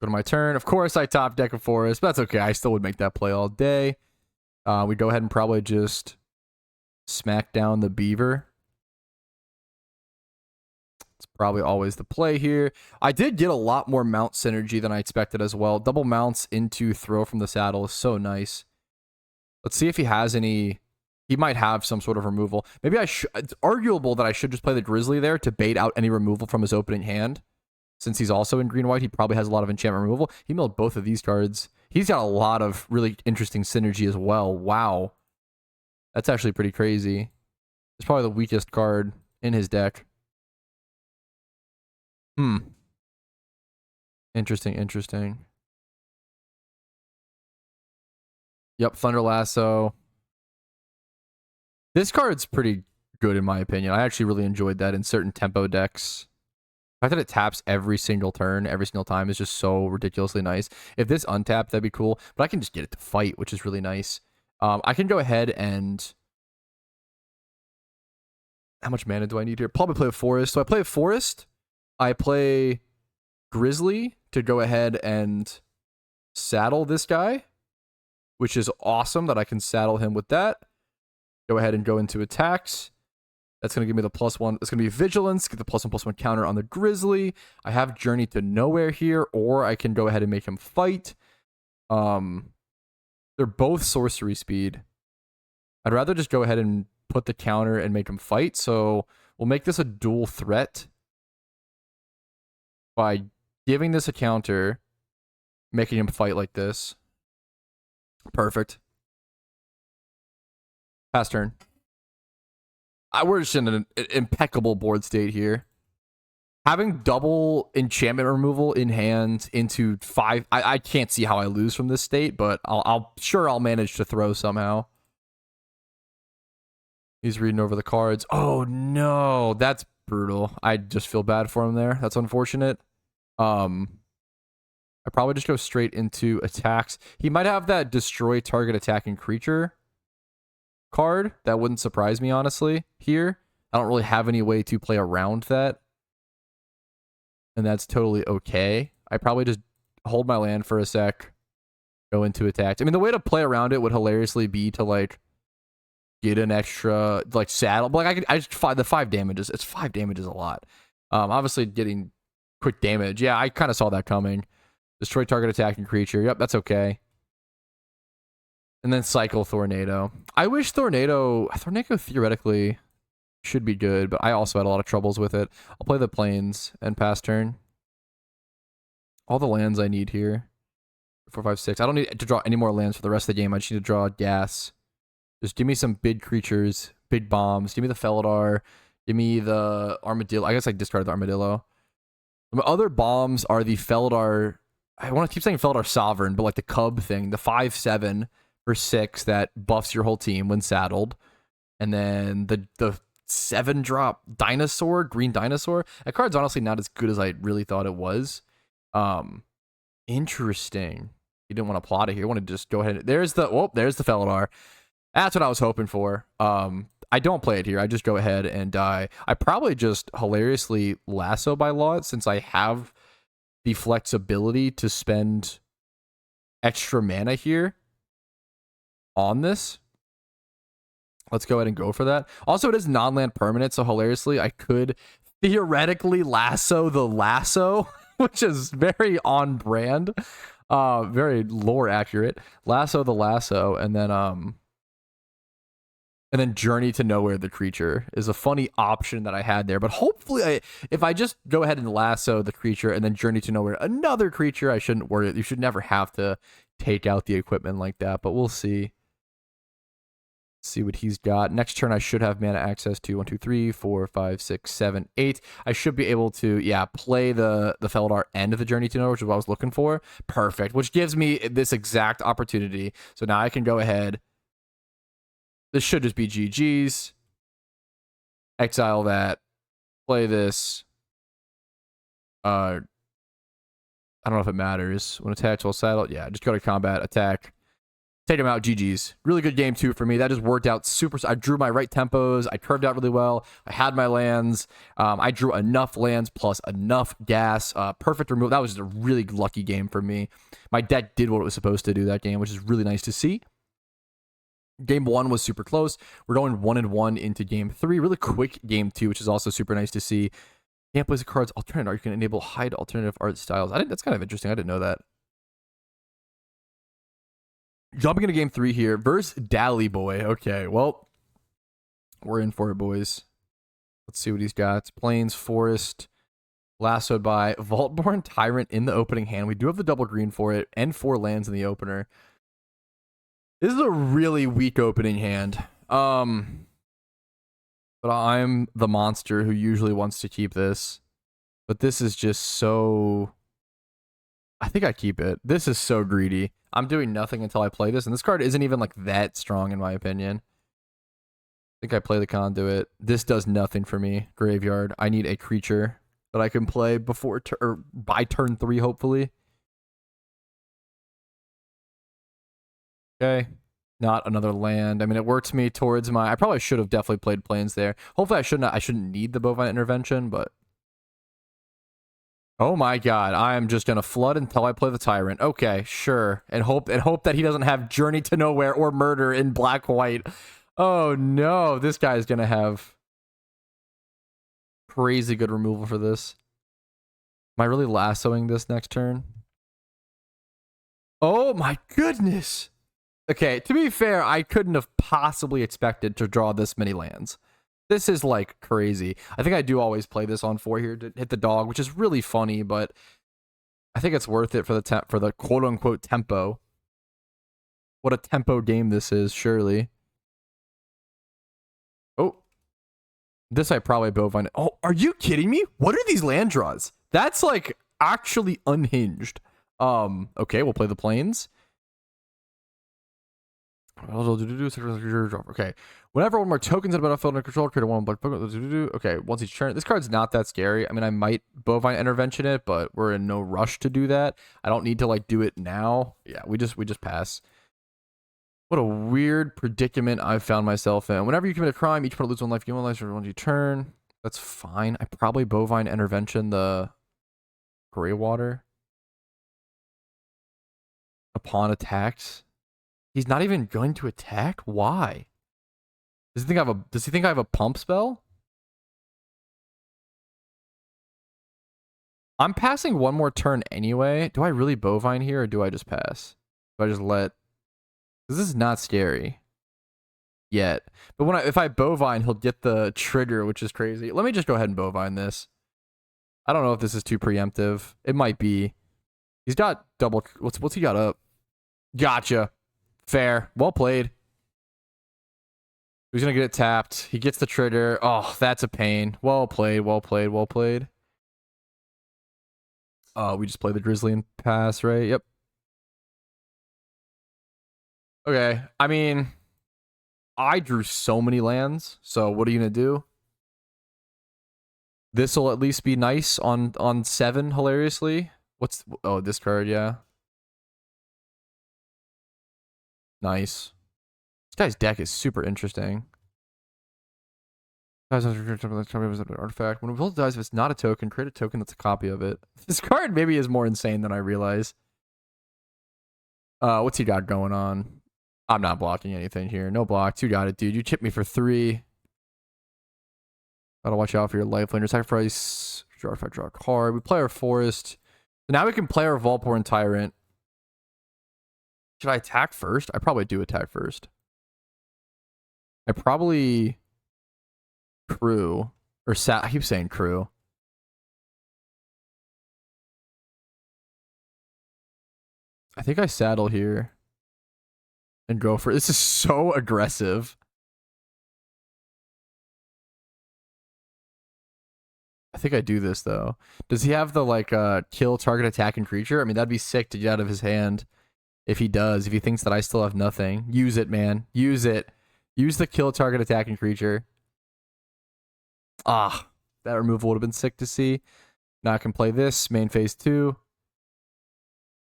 Go to my turn. Of course, I top deck a forest, but that's okay. I still would make that play all day. We go ahead and probably just smack down the beaver. It's probably always the play here. I did get a lot more mount synergy than I expected as well. Double mounts into throw from the saddle is so nice. Let's see if he has any... He might have some sort of removal. Maybe I should... It's arguable that I should just play the Grizzly there to bait out any removal from his opening hand. Since he's also in green-white, he probably has a lot of enchantment removal. He milled both of these cards. He's got a lot of really interesting synergy as well. Wow. That's actually pretty crazy. It's probably the weakest card in his deck. Interesting. Yep, Thunder Lasso. This card's pretty good in my opinion. I actually really enjoyed that in certain tempo decks. fact that it taps every single turn, every single time is just so ridiculously nice. If this untapped, that'd be cool. But I can just get it to fight, which is really nice. I can go ahead and... How much mana do I need here? Probably play a Forest. So I play a Forest. I play Grizzly to go ahead and saddle this guy, which is awesome that I can saddle him with that. Go ahead and go into attacks. That's going to give me the +1. It's going to be Vigilance, get the +1/+1 counter on the Grizzly. I have Journey to Nowhere here, or I can go ahead and make him fight. They're both sorcery speed. I'd rather just go ahead and put the counter and make him fight. So we'll make this a dual threat by giving this a counter, making him fight like this. Perfect. Pass turn. We're just in an impeccable board state here. Having double enchantment removal in hand into 5, I can't see how I lose from this state, but I'll manage to throw somehow. He's reading over the cards. Oh no, that's brutal. I just feel bad for him there. That's unfortunate. I probably just go straight into attacks. He might have that destroy target attacking creature card. That wouldn't surprise me, honestly, here. I don't really have any way to play around that. And that's totally okay. I probably just hold my land for a sec, go into attacks. I mean, the way to play around it would hilariously be to, like, get an extra, like, saddle. But, like, I just the 5 damages. It's 5 damages a lot. Obviously, getting quick damage. Yeah, I kind of saw that coming. Destroy target attacking creature. Yep, that's okay. And then cycle Tornado. I wish Tornado theoretically should be good, but I also had a lot of troubles with it. I'll play the plains and pass turn. All the lands I need here. 4, 5, 6. I don't need to draw any more lands for the rest of the game. I just need to draw gas. Just give me some big creatures, big bombs. Give me the Felidar. Give me the Armadillo. I guess I discarded the Armadillo. My other bombs are the Felidar. I want to keep saying Felidar Sovereign, but like the Cub thing. The 5/7 for 6 that buffs your whole team when saddled. And then the 7-drop Dinosaur, Green Dinosaur. That card's honestly not as good as I really thought it was. Interesting. You didn't want to plot it here. You want to just go ahead. There's the Felidar. That's what I was hoping for. I don't play it here. I just go ahead and die. I probably just hilariously lasso by lot since I have the flexibility to spend extra mana here on this. Let's go ahead and go for that. Also, it is non-land permanent, so hilariously, I could theoretically lasso the lasso, which is very on brand, very lore accurate. Lasso the lasso, and then Journey to Nowhere the creature is a funny option that I had there. But hopefully, if I just go ahead and lasso the creature and then Journey to Nowhere another creature, I shouldn't worry. You should never have to take out the equipment like that, but we'll see. See what he's got. Next turn, I should have mana access to 1, 2, 3, 4, 5, 6, 7, 8. I should be able to, yeah, play the Felidar and the Journey to Nowhere, which is what I was looking for. Perfect, which gives me this exact opportunity. So now I can go ahead. This should just be GG's. Exile that. Play this. I don't know if it matters. When attached, will saddle. Yeah, just go to combat, attack. Take him out, GG's. Really good game, too, for me. That just worked out super. I drew my right tempos. I curved out really well. I had my lands. I drew enough lands plus enough gas. Perfect removal. That was just a really lucky game for me. My deck did what it was supposed to do that game, which is really nice to see. Game 1 was super close. We're going 1-1 into game 3. Really quick game 2, which is also super nice to see. Can't play the cards alternative art. You can enable hide alternative art styles. That's kind of interesting. I didn't know that. Jumping into game 3 here versus Dally Boy. Okay, well, we're in for it, boys. Let's see what he's got. It's Plains, Forest, lassoed by Vaultborn Tyrant in the opening hand. We do have the double green for it and 4 lands in the opener. This is a really weak opening hand. But I'm the monster who usually wants to keep this. But this is just so... I think I keep it. This is so greedy. I'm doing nothing until I play this, and this card isn't even like that strong in my opinion. I think I play the Conduit. This does nothing for me. Graveyard. I need a creature. that I can play before or by turn 3, hopefully. Okay. Not another land. I mean, it works me towards my... I probably should have definitely played planes there. Hopefully, I shouldn't need the bovine intervention, but... Oh my god, I am just gonna flood until I play the Tyrant. Okay, sure. And hope that he doesn't have Journey to Nowhere or Murder in black-white. Oh no, this guy's gonna have crazy good removal for this. Am I really lassoing this next turn? Oh my goodness! Okay, to be fair, I couldn't have possibly expected to draw this many lands. This is like crazy. I think I do always play this on 4 here to hit the dog, which is really funny, but I think it's worth it for the quote unquote tempo. What a tempo game this is, surely. Oh. This I probably bovine. Oh, are you kidding me? What are these land draws? That's like actually unhinged. Okay, we'll play the planes. Okay. Whenever one more tokens in a battlefield under control, create a one black Pokemon. Okay, once each turn. This card's not that scary. I mean, I might bovine intervention it, but we're in no rush to do that. I don't need to like do it now. Yeah, we just pass. What a weird predicament I've found myself in. Whenever you commit a crime, each opponent loses 1 life, gain 1 life for 1 you turn. That's fine. I probably bovine intervention the gray water upon attacks. He's not even going to attack? Why? Does he think I have a pump spell? I'm passing one more turn anyway. Do I really bovine here or do I just pass? Do I just let... This is not scary yet. But if I bovine, he'll get the trigger, which is crazy. Let me just go ahead and bovine this. I don't know if this is too preemptive. It might be. He's got double... What's he got up? Gotcha. Fair. Well played. He's gonna get it tapped. He gets the trigger. Oh, that's a pain. Well played, well played, well played. We just play the Drizzly and pass, right? Yep. Okay. I mean, I drew so many lands, so what are you gonna do? This'll at least be nice on 7, hilariously. Oh, this card, yeah. Nice. This guy's deck is super interesting. Artifact. When a build dies, if it's not a token, create a token that's a copy of it. This card maybe is more insane than I realize. What's he got going on? I'm not blocking anything here. No blocks. You got it, dude. You chipped me for 3. Gotta watch out for your lifeline. Your sacrifice. Draw artifact, draw a card. We play our forest. So now we can play our Volporn Tyrant. Should I attack first? I probably do attack first. I probably crew or I keep saying crew. I think I saddle here and go for it. This is so aggressive. I think I do this though. Does he have the like kill target attacking creature? I mean, that'd be sick to get out of his hand. If he does, if he thinks that I still have nothing, use it, man. Use it. Use the kill target attacking creature. Ah, that removal would have been sick to see. Now I can play this, main phase 2.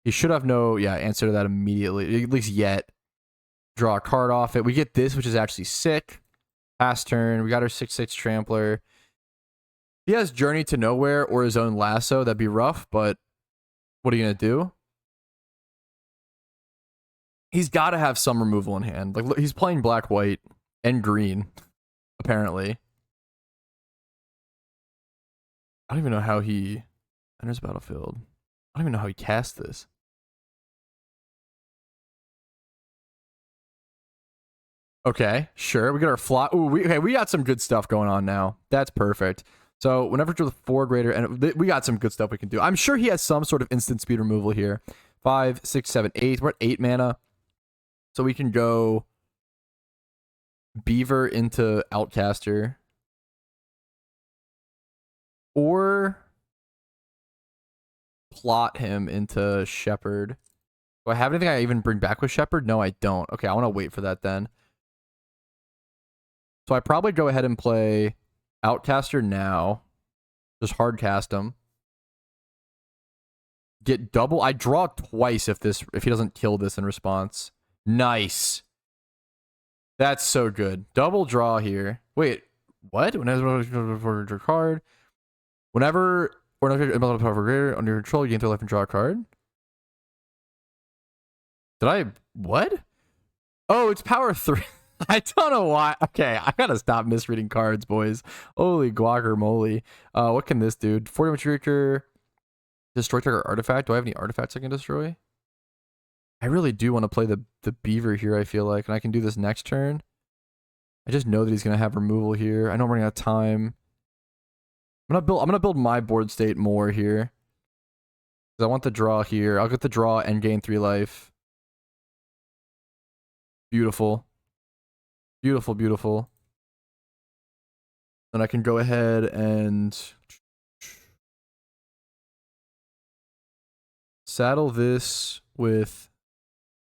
He should have no, answer to that immediately, at least yet. Draw a card off it. We get this, which is actually sick. Pass turn. We got our 6/6 Trampler. He has Journey to Nowhere or his own Lasso. That'd be rough, but what are you going to do? He's got to have some removal in hand. Like, look, he's playing black, white, and green, apparently. I don't even know how he enters battlefield. I don't even know how he casts this. Okay, sure. We got our fly. Ooh, we got some good stuff going on now. That's perfect. So whenever to the 4 greater, and we got some good stuff we can do. I'm sure he has some sort of instant speed removal here. 5, 6, 7, 8. We're at 8 mana. So we can go Beaver into Outcaster. Or plot him into Shepherd. Do I have anything I even bring back with Shepherd? No, I don't. Okay, I want to wait for that then. So I probably go ahead and play Outcaster now. Just hard cast him. Get double. I draw twice if he doesn't kill this in response. Nice. That's so good. Double draw here. Wait, what? Whenever draw card. Whenever or another power greater under your control, you gain 3 life and draw a card. Did I what? Oh, it's power 3. I don't know why. Okay, I gotta stop misreading cards, boys. Holy guacamole. What can this do? 40 damage creature. Destroy target artifact. Do I have any artifacts I can destroy? I really do want to play the beaver here, I feel like. And I can do this next turn. I just know that he's gonna have removal here. I know I'm running out of time. I'm gonna build my board state more here. I want the draw here. I'll get the draw and gain 3 life. Beautiful. Beautiful, beautiful. And I can go ahead and saddle this with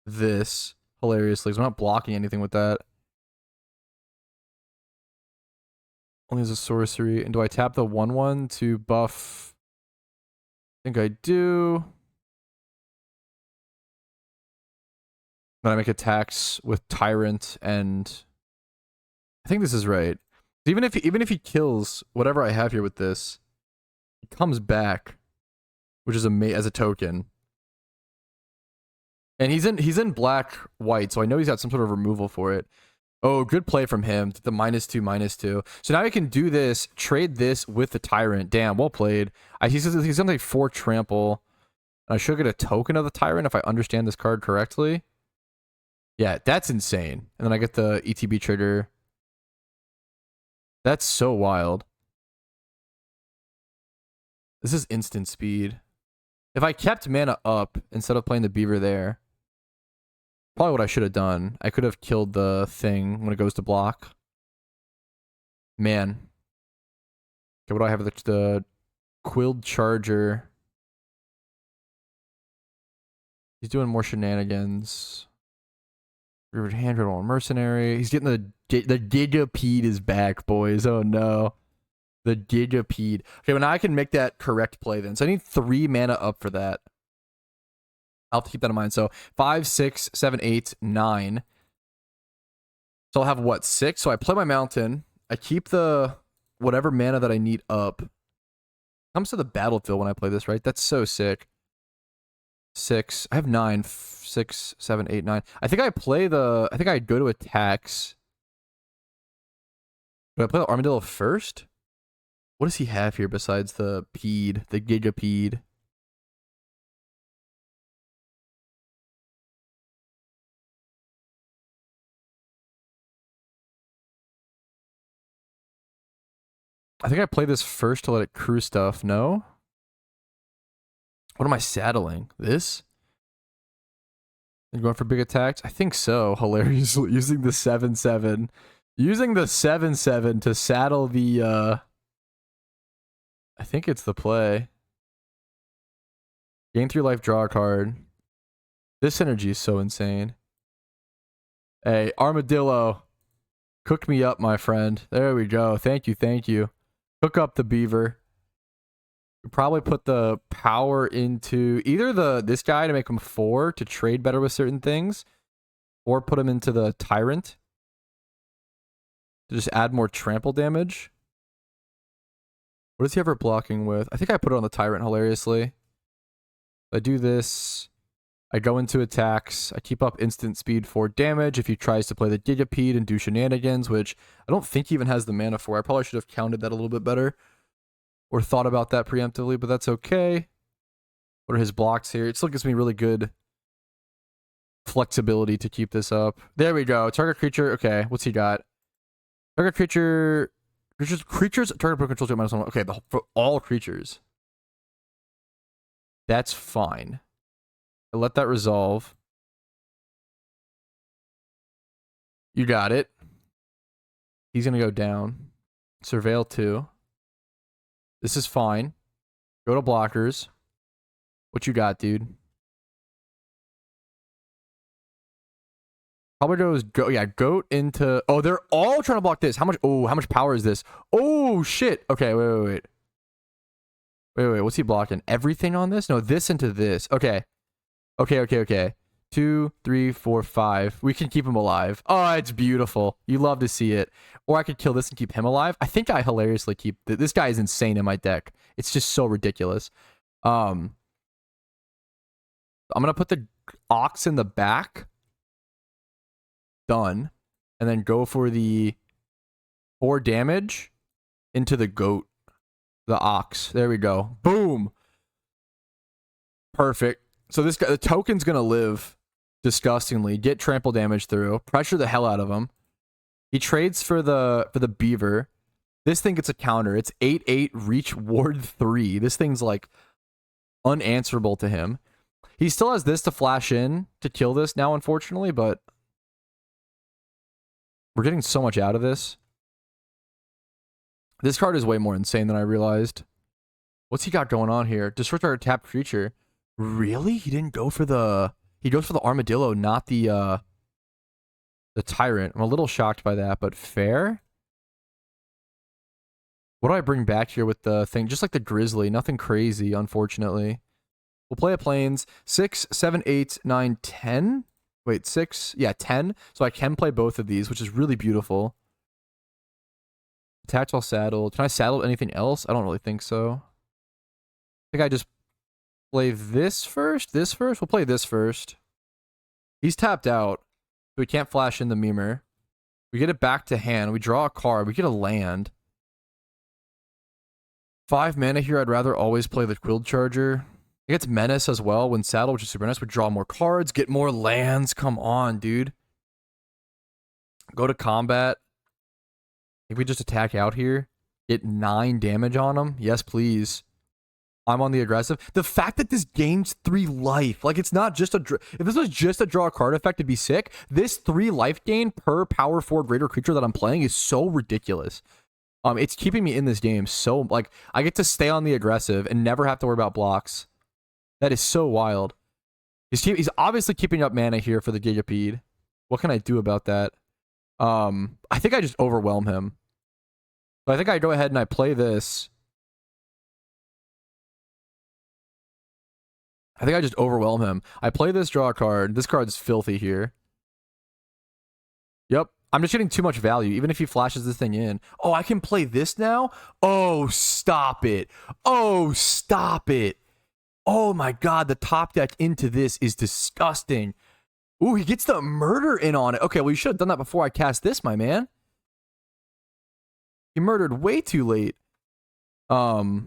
this hilariously, because I'm not blocking anything with that. Only as a sorcery. And do I tap the 1/1 to buff? I think I do. Then I make attacks with Tyrant, and I think this is right. Even if he kills whatever I have here with this, it comes back, which is as a token. And he's in black white, so I know he's got some sort of removal for it. Oh, good play from him. The -2/-2. So now I can do this, trade this with the Tyrant. Damn, well played. He's gonna take 4 trample. I should get a token of the Tyrant if I understand this card correctly. Yeah, that's insane. And then I get the ETB trigger. That's so wild. This is instant speed. If I kept mana up instead of playing the beaver there, probably what I should have done. I could have killed the thing when it goes to block. Man. Okay, what do I have? The Quilled Charger. He's doing more shenanigans. Handred on Mercenary. He's getting the Gigapede is back, boys. Oh no. The Gigapede. Okay, well now I can make that correct play then. So I need 3 mana up for that. I'll have to keep that in mind. So 5, 6, 7, 8, 9. So I'll have what, 6? So I play my mountain. I keep the whatever mana that I need up. Comes to the battlefield when I play this, right? That's so sick. 6. I have 9. 6, 7, 8, 9. I think I go to attacks. Do I play the Armadillo first? What does he have here besides the Pede, the Gigapede? I think I play this first to let it crew stuff, no? What am I saddling? This? And going for big attacks? I think so. Hilarious. Using the 7/7. Using the 7/7 to saddle the, I think it's the play. Gain 3 life, draw a card. This synergy is so insane. Hey, Armadillo. Cook me up, my friend. There we go. Thank you, thank you. Cook up the beaver. Probably put the power into either this guy to make him 4 to trade better with certain things, or put him into the Tyrant to just add more trample damage. What is he ever blocking with? I think I put it on the Tyrant hilariously. I do this. I go into attacks. I keep up instant speed for damage if he tries to play the Gigapede and do shenanigans, which I don't think he even has the mana for. I probably should have counted that a little bit better. Or thought about that preemptively, but that's okay. What are his blocks here? It still gives me really good flexibility to keep this up. There we go. Target creature. Okay, what's he got? Target creature. Creatures. Target pro control to -1. Okay, for all creatures. That's fine. I let that resolve. You got it. He's gonna go down. Surveil 2. This is fine. Go to blockers. What you got, dude? Probably goat into... Oh, they're all trying to block this. How much power is this? Oh, shit. Okay, wait. Wait. What's he blocking? Everything on this? No, this into this. Okay. Okay. 2, 3, 4, 5. We can keep him alive. Oh, it's beautiful. You love to see it. Or I could kill this and keep him alive. I think I hilariously keep... This guy is insane in my deck. It's just so ridiculous. I'm going to put the Ox in the back. Done. And then go for the 4 damage into the goat. The Ox. There we go. Boom. Perfect. So this guy, the token's going to live disgustingly. Get trample damage through. Pressure the hell out of him. He trades for the beaver. This thing gets a counter. It's 8/8 reach ward 3. This thing's like unanswerable to him. He still has this to flash in to kill this now, unfortunately, but we're getting so much out of this. This card is way more insane than I realized. What's he got going on here? Destroy our tapped creature. Really? He didn't go for the... He goes for the armadillo, not the tyrant. I'm a little shocked by that, but fair. What do I bring back here with the thing? Just like the grizzly. Nothing crazy, unfortunately. We'll play a plains. 6, 7, 8, 9, 10. Wait, 6. Yeah, 10. So I can play both of these, which is really beautiful. Attach while saddled. Can I saddle anything else? I don't really think so. I think I just play this first. This first? We'll play this first. He's tapped out. So we can't flash in the Memer. We get it back to hand. We draw a card. We get a land. 5 mana here. I'd rather always play the Quill Charger. It gets Menace as well when saddled, which is super nice. We draw more cards, get more lands. Come on, dude. Go to combat. If we just attack out here, get 9 damage on him. Yes, please. I'm on the aggressive. The fact that this gains 3 life, like it's not just a... If this was just a draw card effect, it'd be sick. This 3 life gain per power 4 greater creature that I'm playing is so ridiculous. It's keeping me in this game so... Like, I get to stay on the aggressive and never have to worry about blocks. That is so wild. He's obviously keeping up mana here for the Gigapede. What can I do about that? I think I just overwhelm him. So I think I go ahead and I play this. I think I just overwhelm him. I play this draw card. This card's filthy here. Yep. I'm just getting too much value, even if he flashes this thing in. Oh, I can play this now? Oh, stop it. Oh, stop it. Oh my god, the top deck into this is disgusting. Ooh, he gets the murder in on it. Okay, well, you should have done that before I cast this, my man. He murdered way too late. Oh,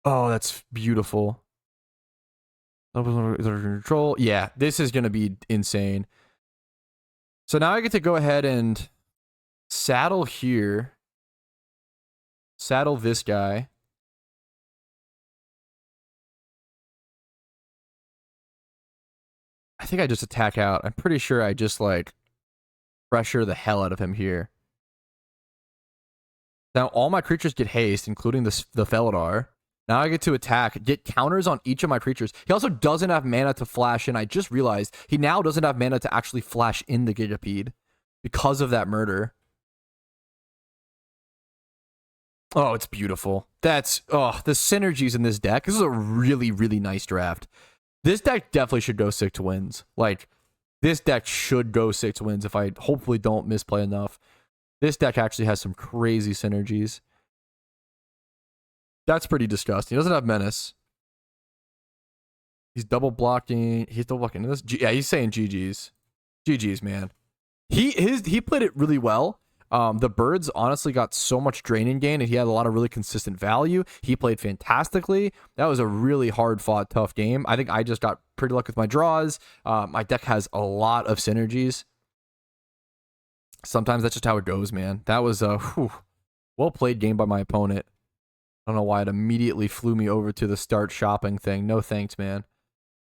that's beautiful. Control. Yeah, this is going to be insane. So now I get to go ahead and saddle here. Saddle this guy. I think I just attack out. I'm pretty sure I just, like, pressure the hell out of him here. Now, all my creatures get haste, including the Felidar. Now I get to attack, get counters on each of my creatures. He also doesn't have mana to flash in. I just realized he now doesn't have mana to actually flash in the Gigapede because of that murder. Oh, it's beautiful. That's... Oh, the synergies in this deck. This is a really, really nice draft. This deck definitely should go 6 wins. Like, this deck should go 6 wins if I hopefully don't misplay enough. This deck actually has some crazy synergies. That's pretty disgusting. He doesn't have Menace. He's double blocking. He's double blocking this. Yeah, he's saying GG's. GG's, man. He played it really well. The birds honestly got so much draining gain, and he had a lot of really consistent value. He played fantastically. That was a really hard-fought, tough game. I think I just got pretty lucky with my draws. My deck has a lot of synergies. Sometimes that's just how it goes, man. That was a well-played game by my opponent. I don't know why it immediately flew me over to the start shopping thing. No thanks, man.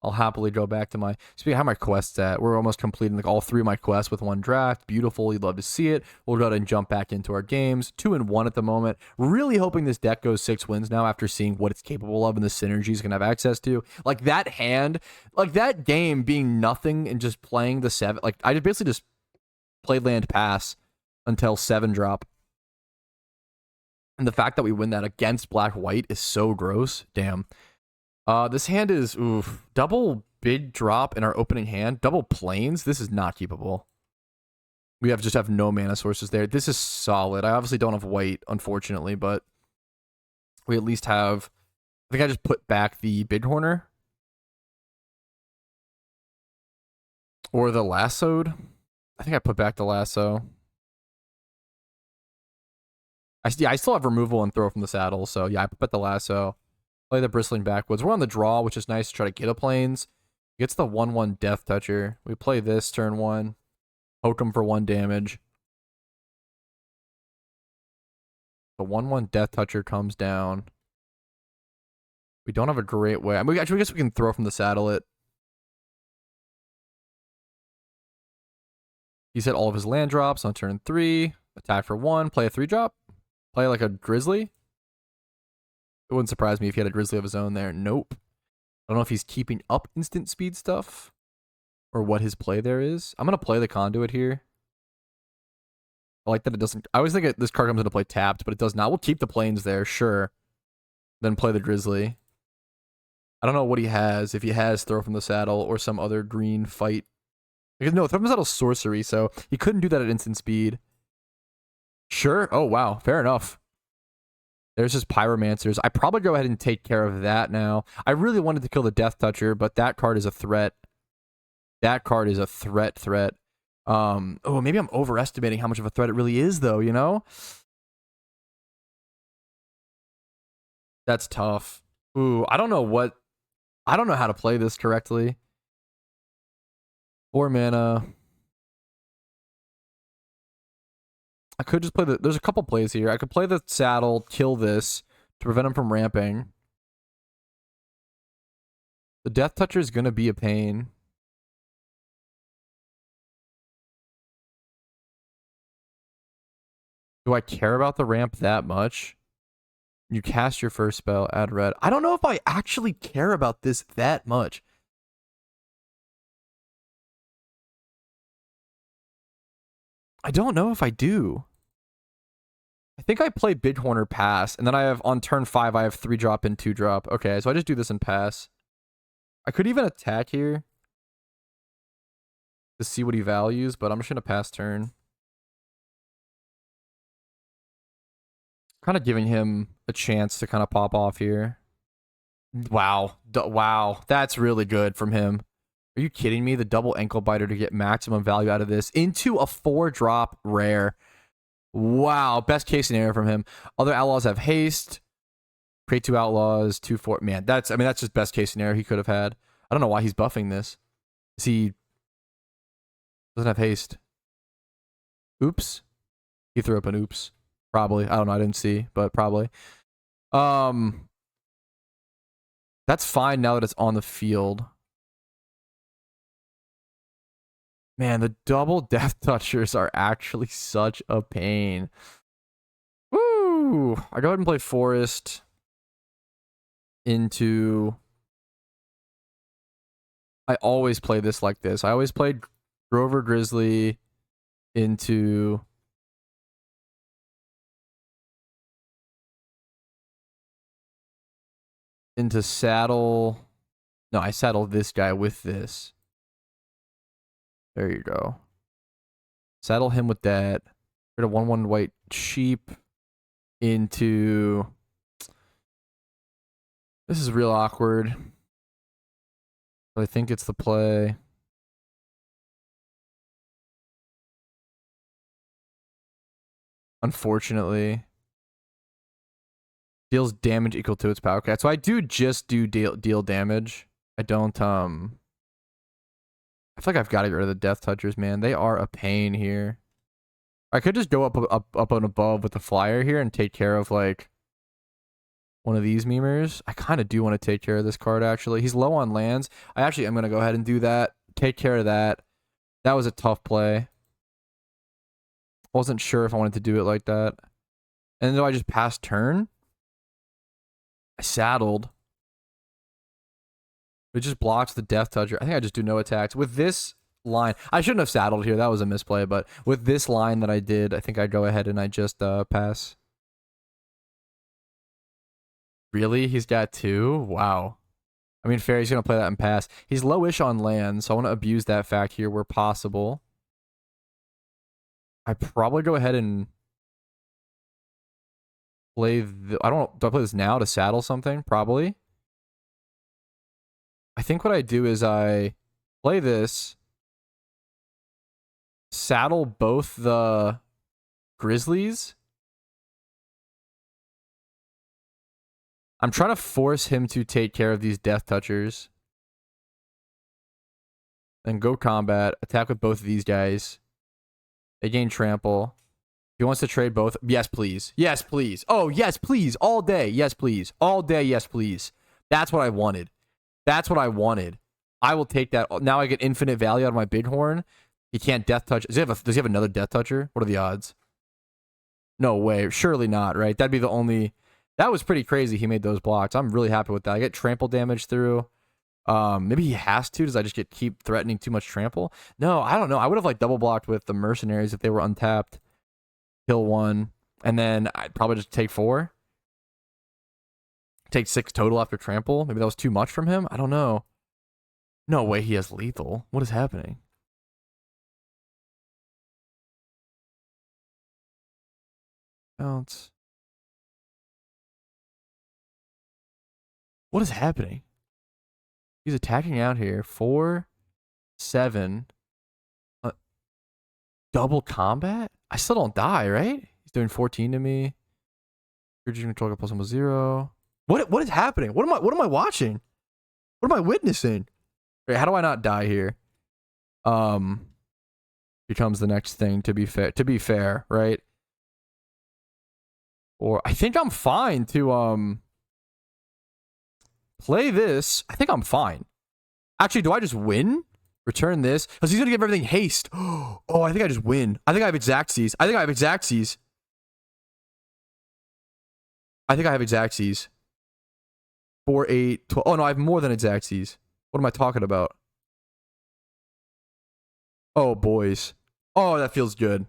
I'll happily go back to my... Speaking of how my quests at, we're almost completing like all 3 of my quests with 1 draft. Beautiful. You'd love to see it. We'll go ahead and jump back into our games. 2-1 at the moment. Really hoping this deck goes 6 wins now after seeing what it's capable of and the synergies can have access to. Like that hand, like that game being nothing and just playing the 7. Like I basically just played land pass until 7 drop. And the fact that we win that against black-white is so gross. Damn. This hand is, oof. Double big drop in our opening hand. Double planes. This is not keepable. We just have no mana sources there. This is solid. I obviously don't have white, unfortunately, but we at least have... I think I just put back the Bighorner. Or the lassoed. I think I put back the lasso. I still have removal and throw from the saddle, so yeah, I put the lasso. Play the bristling backwoods. We're on the draw, which is nice to try to get a planes. Gets the 1/1 Death Toucher. We play this turn 1. Poke him for 1 damage. The 1/1 Death Toucher comes down. We don't have a great way. I mean, actually, I guess we can throw from the saddle it. He's hit all of his land drops on turn 3. Attack for 1. Play a 3-drop. Play like a Grizzly. It wouldn't surprise me if he had a Grizzly of his own there. Nope. I don't know if he's keeping up instant speed stuff or what his play there is. I'm going to play the Conduit here. I like that it doesn't... I always think this card comes into play tapped, but it does not. We'll keep the planes there, sure. Then play the Grizzly. I don't know what he has. If he has Throw from the Saddle or some other green fight. Because no, Throw from the Saddle is sorcery, so he couldn't do that at instant speed. Sure. Oh, wow. Fair enough. There's his Pyromancers. I probably go ahead and take care of that now. I really wanted to kill the Death Toucher, but that card is a threat. That card is a threat. Oh, maybe I'm overestimating how much of a threat it really is, though, you know? That's tough. Ooh, I don't know how to play this correctly. 4 mana. I could just play there's a couple plays here. I could play the saddle, kill this to prevent him from ramping. The Death Toucher is going to be a pain. Do I care about the ramp that much? You cast your first spell, add red. I don't know if I actually care about this that much. I don't know if I do. I think I play Bighorner pass, and then I have, on turn 5, I have 3-drop and 2-drop. Okay, so I just do this and pass. I could even attack here to see what he values, but I'm just going to pass turn. Kind of giving him a chance to kind of pop off here. Wow. Wow. That's really good from him. Are you kidding me? The double ankle biter to get maximum value out of this into a 4-drop rare. Wow. Best case scenario from him. Other outlaws have haste. Create 2 outlaws, 2/4. Man, that's just best case scenario he could have had. I don't know why he's buffing this. He doesn't have haste. Oops. He threw up an oops. Probably. I don't know. I didn't see, but probably. That's fine now that it's on the field. Man, the double Death Touchers are actually such a pain. Woo! I go ahead and play Forest into... I always play this like this. I always played Grover Grizzly into... saddle... No, I saddle this guy with this. There you go. Saddle him with that. Get a 1/1 white sheep into... This is real awkward. But I think it's the play. Unfortunately. Deals damage equal to its power. Okay, so I do just deal damage. I don't, I feel like I've got to get rid of the Death Touchers, man. They are a pain here. I could just go up and above with the flyer here and take care of, like, one of these memers. I kind of do want to take care of this card, actually. He's low on lands. I actually am going to go ahead and do that. Take care of that. That was a tough play. Wasn't sure if I wanted to do it like that. And then I just passed turn. I saddled. It just blocks the Death Toucher. I think I just do no attacks. With this line, I shouldn't have saddled here. That was a misplay. But with this line that I did, I think I go ahead and I just pass. Really? He's got 2? Wow. I mean, fair, he's going to play that and pass. He's lowish on land, so I want to abuse that fact here where possible. I probably go ahead and play the... I don't know. Do I play this now to saddle something? Probably. I think what I do is I play this, saddle both the Grizzlies. I'm trying to force him to take care of these Death Touchers. Then go combat, attack with both of these guys. They gain trample. He wants to trade both. Yes, please. Yes, please. Oh, yes, please. All day. Yes, please. All day. Yes, please. That's what I wanted. That's what I wanted. I will take that. Now I get infinite value out of my Bighorn. He can't Death Touch. Does he have another Death Toucher? What are the odds? No way. Surely not, right? That'd be the only... That was pretty crazy he made those blocks. I'm really happy with that. I get trample damage through. Maybe he has to. Does I just keep threatening too much trample? No, I don't know. I would have like double blocked with the mercenaries if they were untapped. Kill 1. And then I'd probably just take 4. Take 6 total after trample. Maybe that was too much from him. I don't know. No way he has lethal. What is happening? Bounce. What is happening? He's attacking out here. 4, 7. Double combat? I still don't die, right? He's doing 14 to me. You're just control plus almost 0. What is happening? What am I watching? What am I witnessing? Wait, how do I not die here? Becomes the next thing to be fair, right? Or I think I'm fine to play this. I think I'm fine. Actually, do I just win? Return this? Because he's going to give everything haste. Oh, I think I just win. I think I have Exactsies. I think I have Exactsies. I think I have Exactsies. 4, 8, 12. Oh, no, I have more than Exactsies. What am I talking about? Oh, boys. Oh, that feels good.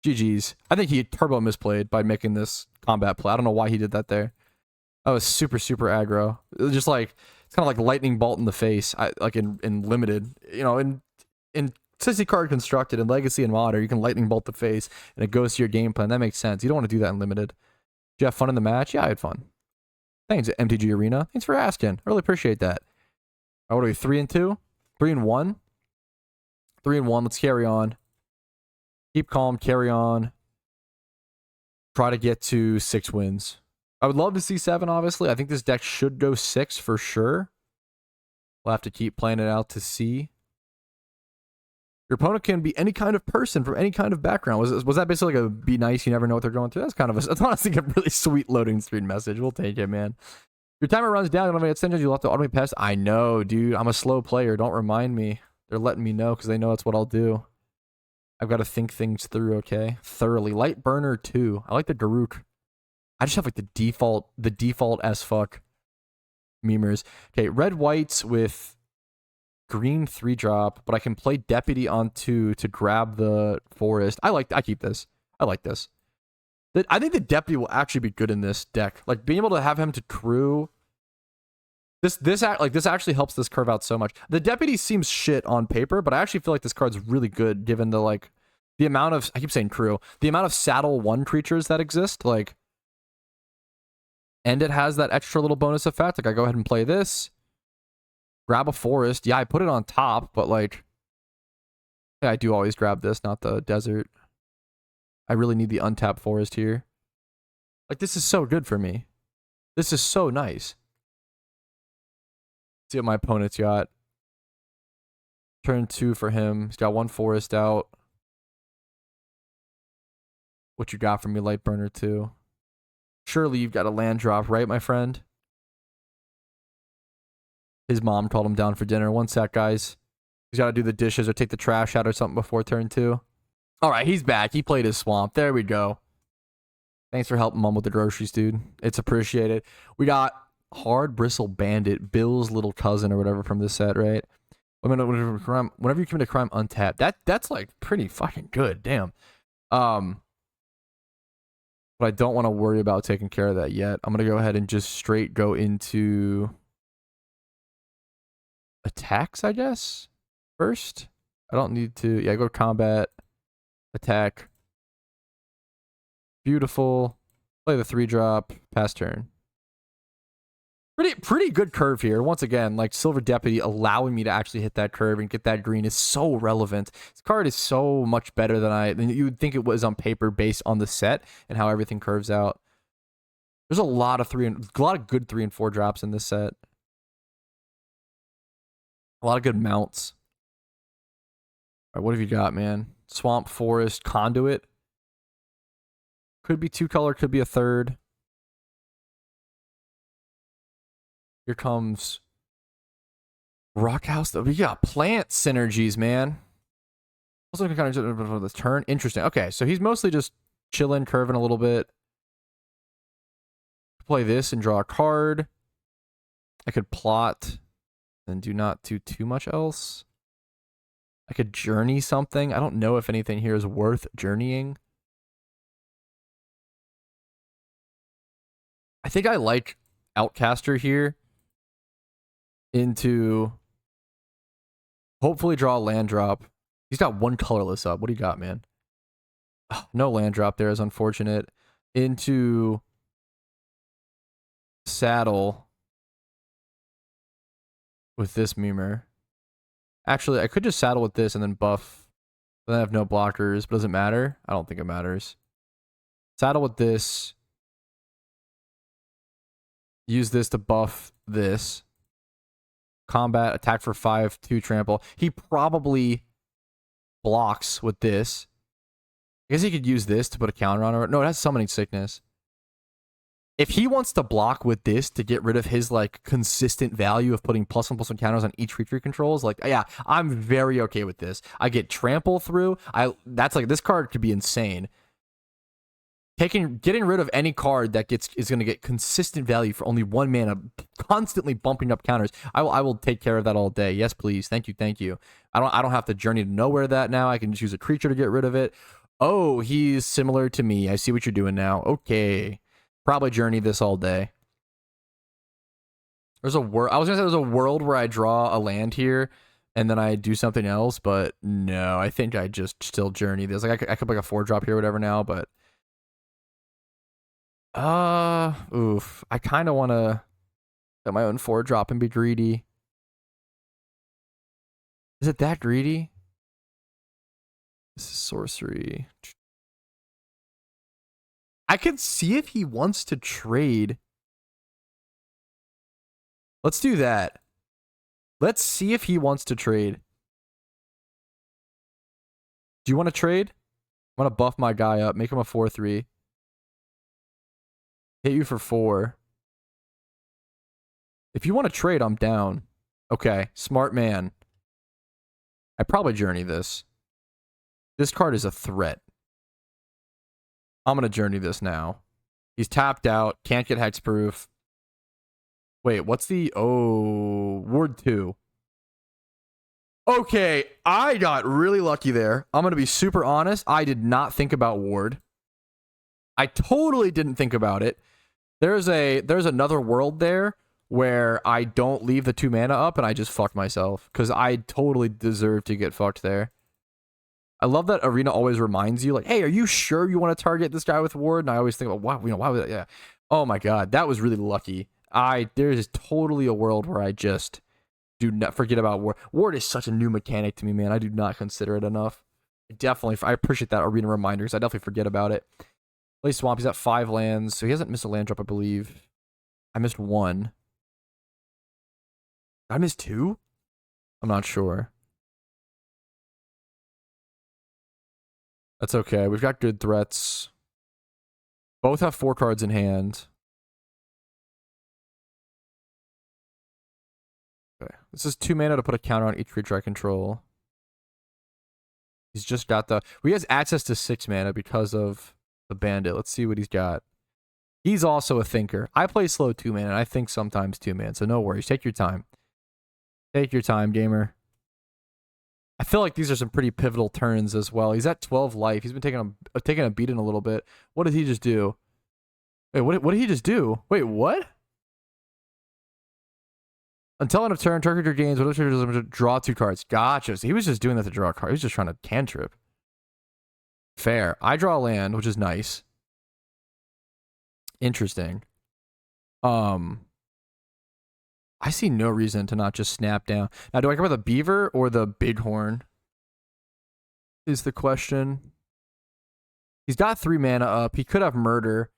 GG's. I think he turbo misplayed by making this combat play. I don't know why he did that there. That was super, super aggro. It was just like, it's kind of like lightning bolt in the face. Like in limited, you know, in Sissy card constructed in Legacy and Modern, you can lightning bolt the face and it goes to your game plan. That makes sense. You don't want to do that in limited. Did you have fun in the match? Yeah, I had fun. Thanks, MTG Arena. Thanks for asking. I really appreciate that. All right, what are we, 3 and 2? 3 and 1? 3 and 1. Let's carry on. Keep calm, carry on. Try to get to 6 wins. I would love to see 7, obviously. I think this deck should go 6 for sure. We'll have to keep playing it out to see. Your opponent can be any kind of person from any kind of background. Was that basically like a be nice, you never know what they're going through? That's honestly a really sweet loading screen message. We'll take it, man. Your timer runs down. You don't have any extensions. You left the automate pass. I know, dude. I'm a slow player. Don't remind me. They're letting me know because they know that's what I'll do. I've got to think things through, okay? Thoroughly. Light Burner 2. I like the Garuk. I just have like the default as fuck memers. Okay, red whites with green 3-drop, but I can play Deputy on 2 to grab the forest. I keep this. I like this. I think the Deputy will actually be good in this deck. Like being able to have him to crew. This actually helps this curve out so much. The Deputy seems shit on paper, but I actually feel like this card's really good given the the amount of, I keep saying crew, the amount of saddle 1 creatures that exist, like, and it has that extra little bonus effect. Like I go ahead and play this, grab a forest. Yeah, I put it on top, but like, yeah, I do always grab this, not the desert. I really need the untapped forest here. Like this is so good for me. This is so nice. See what my opponent's got. Turn 2 for him. He's got 1 forest out. What you got for me, Light Burner 2? Surely you've got a land drop, right, my friend? His mom called him down for dinner. 1 sec, guys. He's got to do the dishes or take the trash out or something before turn 2. All right, he's back. He played his swamp. There we go. Thanks for helping mom with the groceries, dude. It's appreciated. We got Hard Bristle Bandit, Bill's little cousin or whatever from this set, right? Whenever you commit a crime untapped, that's like pretty fucking good. Damn. What But I don't want to worry about taking care of that yet. I'm going to go ahead and just straight go into attacks, I guess, first. I don't need to... Yeah, go combat, attack. Beautiful. Play the 3-drop, pass turn. Pretty good curve here. Once again, like Silver Deputy allowing me to actually hit that curve and get that green is so relevant. This card is so much better than you would think it was on paper based on the set and how everything curves out. There's a lot of good 3 and 4 drops in this set. A lot of good mounts. All right, what have you got, man? Swamp, Forest, Conduit. Could be 2-color, could be a 3rd. Here comes Rock House. We got plant synergies, man. Also, kind of this turn. Interesting. Okay, so he's mostly just chilling, curving a little bit. Play this and draw a card. I could plot and do not do too much else. I could journey something. I don't know if anything here is worth journeying. I think I like Outcaster here. Into hopefully draw a land drop. He's got 1 colorless up. What do you got, man? Oh, no land drop there is unfortunate. Into saddle with this Memer. Actually, I could just saddle with this and then buff. Then I have no blockers, but does it matter? I don't think it matters. Saddle with this. Use this to buff this. Combat, attack for 5, 2 trample. He probably blocks with this. I guess he could use this to put a counter on it. No, it has summoning sickness. If he wants to block with this to get rid of his like consistent value of putting +1/+1 counters on each creature he controls, like yeah, I'm very okay with this. I get trample through. That's like this card could be insane. Getting rid of any card that is going to get consistent value for only 1 mana, constantly bumping up counters. I will take care of that all day. Yes, please. Thank you. I don't have to journey to nowhere that now. I can just use a creature to get rid of it. Oh, he's similar to me. I see what you're doing now. Okay, probably journey this all day. I was gonna say there's a world where I draw a land here and then I do something else, but no, I think I just still journey this. Like I could like a 4-drop here or whatever now, but. Oof. I kind of want to get my own 4-drop and be greedy. Is it that greedy? This is sorcery. I can see if he wants to trade. Let's do that. Let's see if he wants to trade. Do you want to trade? I'm going to buff my guy up, make him a 4/3. Hit you for 4. If you want to trade, I'm down. Okay, smart man. I probably journey this. This card is a threat. I'm going to journey this now. He's tapped out. Can't get hexproof. Wait, what's the... Oh, Ward 2. Okay, I got really lucky there. I'm going to be super honest. I did not think about Ward. I totally didn't think about it. There's another world there where I don't leave the 2 mana up and I just fucked myself because I totally deserve to get fucked there. I love that Arena always reminds you like, hey, are you sure you want to target this guy with Ward? And I always think, well, wow, why would that? Yeah. Oh my god, that was really lucky. There's totally a world where I just do not forget about Ward. Ward is such a new mechanic to me, man. I do not consider it enough. I appreciate that Arena reminder because I definitely forget about it. Play Swamp. He's at 5 lands, so he hasn't missed a land drop, I believe. I missed 1. Did I missed 2? I'm not sure. That's okay. We've got good threats. Both have 4 cards in hand. Okay. This is 2 mana to put a counter on each creature I control. He's just got the... Well, he has access to 6 mana because of the bandit. Let's see what he's got. He's also a thinker. I play slow 2 mana, and I think sometimes 2 mana, so no worries. Take your time. Take your time, gamer. I feel like these are some pretty pivotal turns as well. He's at 12 life. He's been taking a beating a little bit. What did he just do? Wait, what did he just do? Wait, what? Until end of turn, target creature gains, whatever creature does draw 2 cards. Gotcha. So he was just doing that to draw a card. He was just trying to cantrip. Fair. I draw a land, which is nice. Interesting. I see no reason to not just snap down. Now, do I go with the beaver or the bighorn? Is the question. He's got 3 mana up. He could have murder.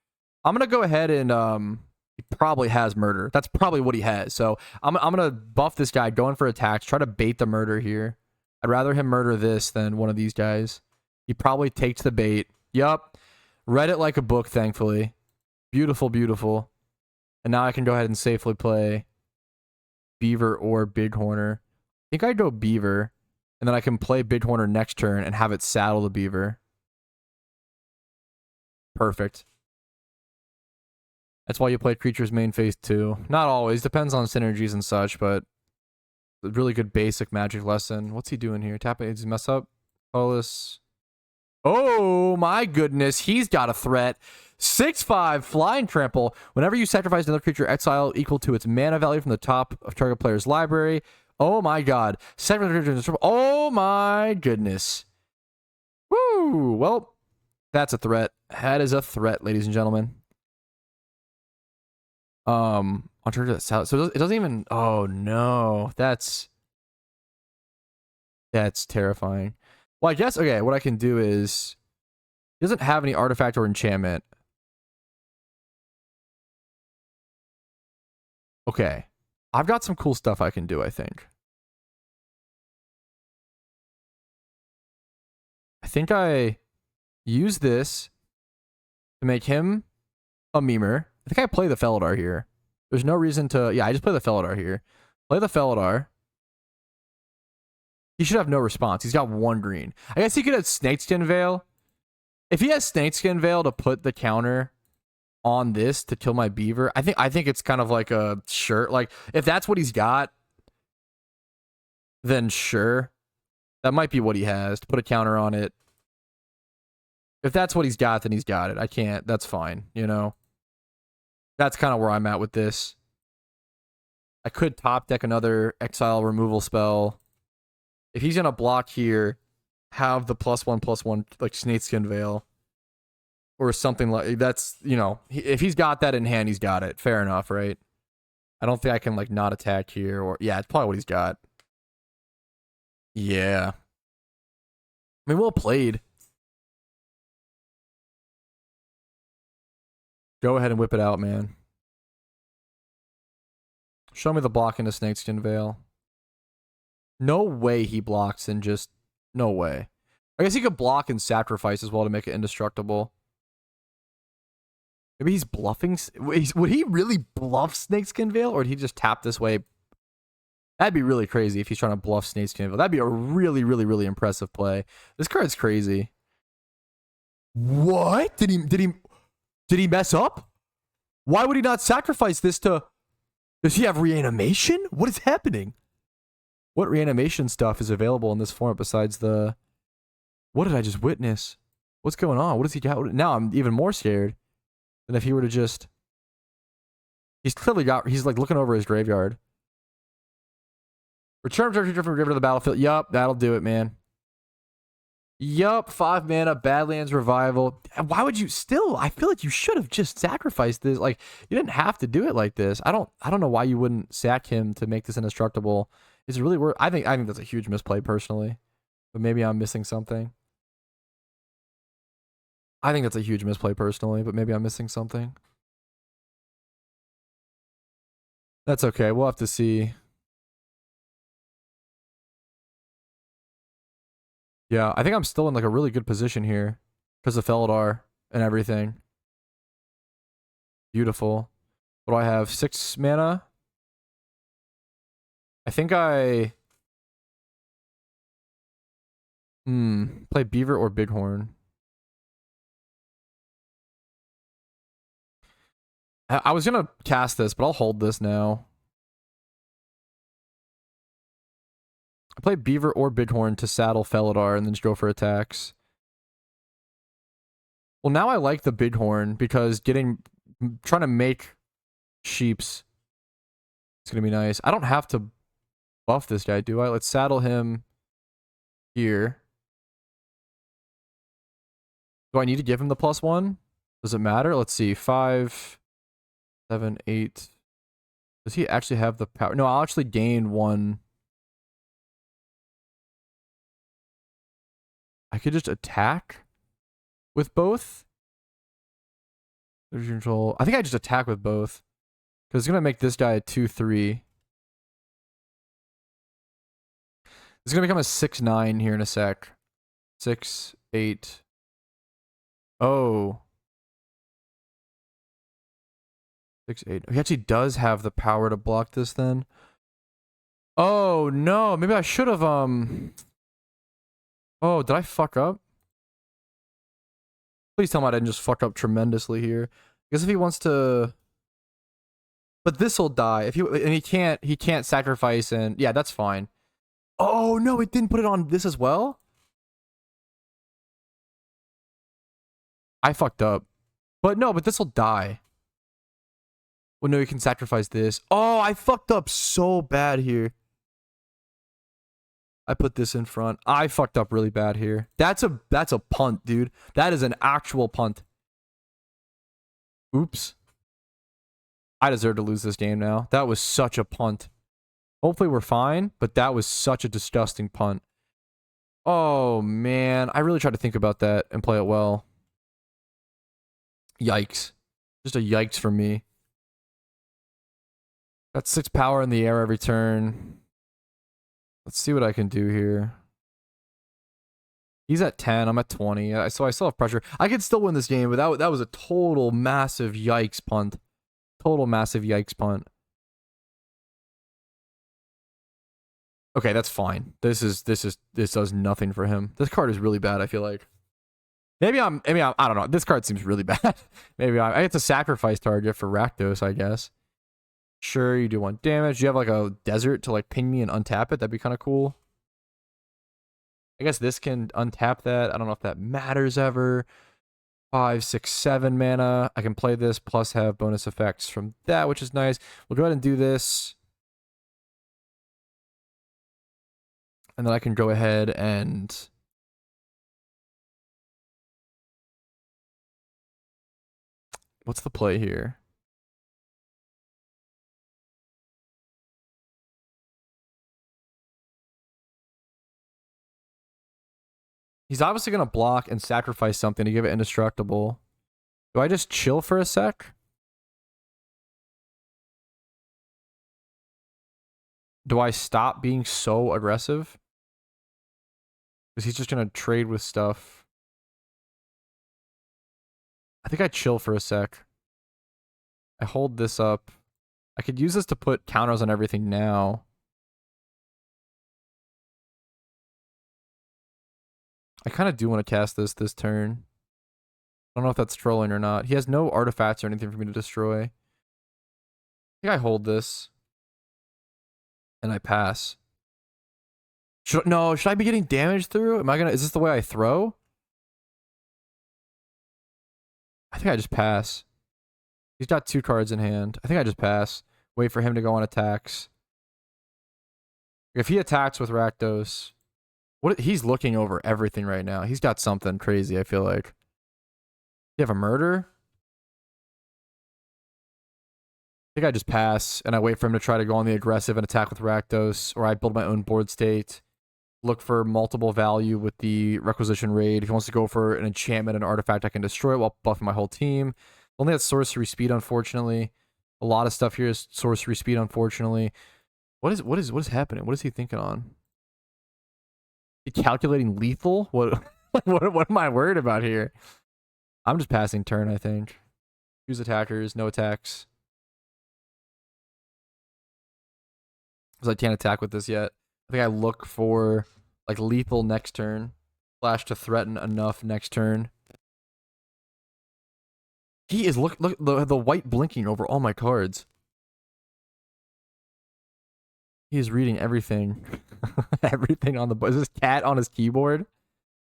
I'm gonna go ahead and he probably has murder. That's probably what he has. So I'm gonna buff this guy, going for attacks, try to bait the murder here. I'd rather him murder this than one of these guys. He probably takes the bait. Yup. Read it like a book, thankfully. Beautiful, beautiful. And now I can go ahead and safely play beaver or bighorner. I think I'd go beaver, and then I can play bighorner next turn and have it saddle the beaver. Perfect. That's why you play creatures main phase 2. Not always. Depends on synergies and such, but a really good basic magic lesson. What's he doing here? Tap it. Does he mess up? Colorless. Oh my goodness. He's got a threat. 6/5 flying trample. Whenever you sacrifice another creature, exile equal to its mana value from the top of target player's library. Oh my god. Oh my goodness. Woo. Well, that's a threat. That is a threat, ladies and gentlemen. On turn to that south. So it doesn't even. Oh no. That's terrifying. Well, I guess, okay, what I can do is, he doesn't have any artifact or enchantment. Okay. I've got some cool stuff I can do, I think. I think I use this to make him a memer. I think I play the Felidar here. There's no reason to... Yeah, I just play the Felidar here. Play the Felidar. He should have no response. He's got 1 green. I guess he could have Snakeskin Veil. If he has Snakeskin Veil to put the counter on this to kill my beaver, I think it's kind of like a sure. Like, if that's what he's got, then sure. That might be what he has, to put a counter on it. If that's what he's got, then he's got it. I can't. That's fine, you know? That's kind of where I'm at with this. I could top deck another exile removal spell. If he's gonna block here, have the +1/+1 like Snakeskin Veil or something like that's, you know, if he's got that in hand, he's got it. Fair enough, right? I don't think I can like not attack here, or yeah, it's probably what he's got. Yeah. I mean, well played. Go ahead and whip it out, man. Show me the block into Snakeskin Veil. No way he blocks and just... No way. I guess he could block and sacrifice as well to make it indestructible. Maybe he's bluffing... Would he really bluff Snakeskin Veil? Or did he just tap this way? That'd be really crazy if he's trying to bluff Snakeskin Veil. That'd be a really, really, really impressive play. This card's crazy. What? Did he mess up? Why would he not sacrifice this to... Does he have reanimation? What is happening? What reanimation stuff is available in this format besides the... What did I just witness? What's going on? What does he got? Now I'm even more scared than if he were to just... He's clearly got... He's like looking over his graveyard. Return creature from graveyard to the battlefield. Yup, that'll do it, man. Yup, 5 mana, Badlands Revival. Why would you still? I feel like you should have just sacrificed this. Like, you didn't have to do it like this. I don't know why you wouldn't sack him to make this indestructible. Is it really worth? I think that's a huge misplay personally, but maybe I'm missing something. I think that's a huge misplay personally, but maybe I'm missing something. That's okay. We'll have to see. Yeah, I think I'm still in like a really good position here because of Felidar and everything. Beautiful. What do I have? 6 mana? I think I... play Beaver or Bighorn. I was going to cast this, but I'll hold this now. I play Beaver or Bighorn to saddle Felidar and then just go for attacks. Well, now I like the Bighorn because getting I'm trying to make sheeps. It's gonna be nice. I don't have to buff this guy, do I? Let's saddle him here. Do I need to give him the +1? Does it matter? Let's see. 5, 7, 8. Does he actually have the power? No, I'll actually gain 1. I could just attack with both. There's control. I think I just attack with both. Because it's going to make this guy a 2-3. It's going to become a 6-9 here in a sec. 6, 8. Oh. 6, 8. He actually does have the power to block this then. Oh, no. Maybe I should have, Oh, did I fuck up? Please tell me I didn't just fuck up tremendously here. Because if he wants to... But this'll die. If he can't sacrifice and... Yeah, that's fine. Oh, no, it didn't put it on this as well? I fucked up. But no, but this'll die. Well, no, you can sacrifice this. Oh, I fucked up so bad here. I put this in front. I fucked up really bad here. That's a punt, dude. That is an actual punt. Oops. I deserve to lose this game now. That was such a punt. Hopefully we're fine, but that was such a disgusting punt. Oh, man. I really tried to think about that and play it well. Yikes. Just a yikes for me. Got 6 power in the air every turn. Let's see what I can do here. He's at 10. I'm at 20. So I still have pressure. I could still win this game, but that was a total massive yikes punt. Total massive yikes punt. Okay, that's fine. This does nothing for him. This card is really bad, I feel like. Maybe I'm I don't know. This card seems really bad. Maybe I get to sacrifice target for Rakdos, I guess. Sure, you do 1 damage. You have like a desert to like ping me and untap it. That'd be kind of cool. I guess this can untap that. I don't know if that matters ever. 5, 6, 7 mana. I can play this plus have bonus effects from that, which is nice. We'll go ahead and do this. And then I can go ahead and... What's the play here? He's obviously going to block and sacrifice something to give it indestructible. Do I just chill for a sec? Do I stop being so aggressive? Because he's just going to trade with stuff. I think I chill for a sec. I hold this up. I could use this to put counters on everything now. I kind of do want to cast this turn. I don't know if that's trolling or not. He has no artifacts or anything for me to destroy. I think I hold this. And I pass. Should I be getting damage through? Is this the way I throw? I think I just pass. He's got 2 cards in hand. I think I just pass. Wait for him to go on attacks. If he attacks with Rakdos... He's looking over everything right now. He's got something crazy, I feel like. You have a murder? I think I just pass, and I wait for him to try to go on the aggressive and attack with Rakdos, or I build my own board state. Look for multiple value with the Requisition Raid. If he wants to go for an enchantment and artifact, I can destroy it while buffing my whole team. Only has sorcery speed, unfortunately. A lot of stuff here is sorcery speed, unfortunately. What is happening? What is he thinking on? Calculating lethal? What am I worried about here? I'm just passing turn, I think. Choose attackers, no attacks. Because I can't attack with this yet. I think I look for like lethal next turn. Flash to threaten enough next turn. He is look the white blinking over all my cards. He is reading everything. Everything on the board. Is this cat on his keyboard?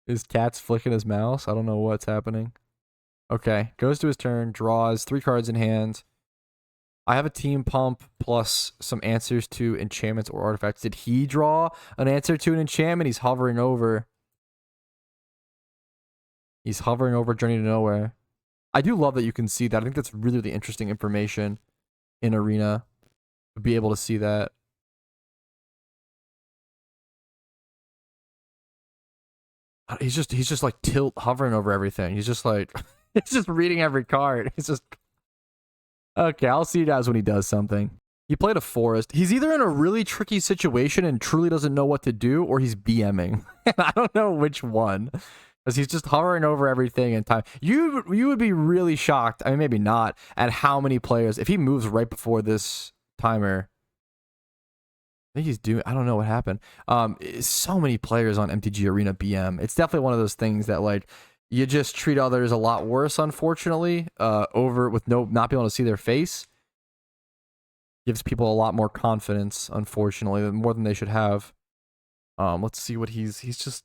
His cat's flicking his mouse? I don't know what's happening. Okay, goes to his turn, draws 3 cards in hand. I have a team pump plus some answers to enchantments or artifacts. Did he draw an answer to an enchantment? He's hovering over. He's hovering over Journey to Nowhere. I do love that you can see that. I think that's really, really interesting information in Arena to be able to see that. He's just like hovering over everything. He's just like he's just reading every card. He's just okay. I'll see you guys when he does something. He played a forest. He's either in a really tricky situation and truly doesn't know what to do, or he's BMing. I don't know which one, because he's just hovering over everything in time. You would be really shocked. I mean, maybe not, at how many players, if he moves right before this timer. I think he's doing, I don't know what happened. So many players on MTG Arena BM. It's definitely one of those things that, like, you just treat others a lot worse, unfortunately, over with not being able to see their face. Gives people a lot more confidence, unfortunately, more than they should have. Let's see what he's just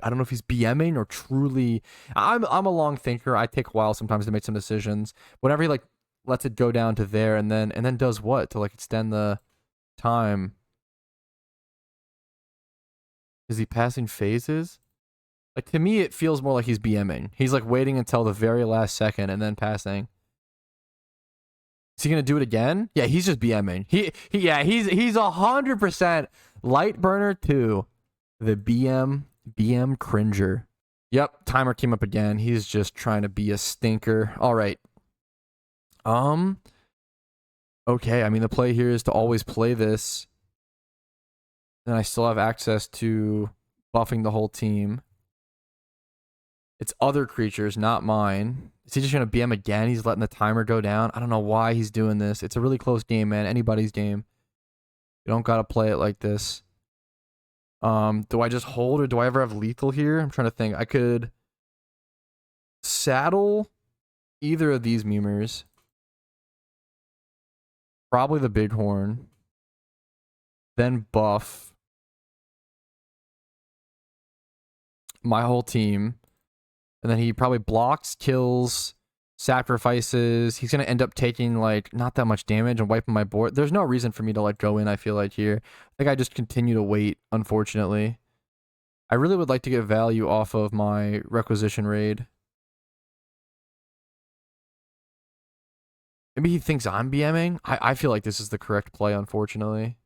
I don't know if he's BMing or truly. I'm a long thinker. I take a while sometimes to make some decisions. Whenever he like lets it go down to there and then does what to like extend the time. Is he passing phases? Like, to me, it feels more like he's BMing. He's like waiting until the very last second and then passing. Is he gonna do it again? Yeah, he's just BMing. He's 100% light burner to the BM cringer. Yep, timer came up again. He's just trying to be a stinker. All right. Okay, I mean, the play here is to always play this. And I still have access to buffing the whole team. It's other creatures, not mine. Is he just going to BM again? He's letting the timer go down. I don't know why he's doing this. It's a really close game, man. Anybody's game. You don't got to play it like this. Do I just hold, or do I ever have lethal here? I'm trying to think. I could saddle either of these memers. Probably the bighorn. Then buff my whole team. And then he probably blocks, kills, sacrifices. He's going to end up taking, like, not that much damage and wiping my board. There's no reason for me to, like, go in, I feel like, here. I think I just continue to wait, unfortunately. I really would like to get value off of my Requisition Raid. Maybe he thinks I'm BMing? I feel like this is the correct play, unfortunately.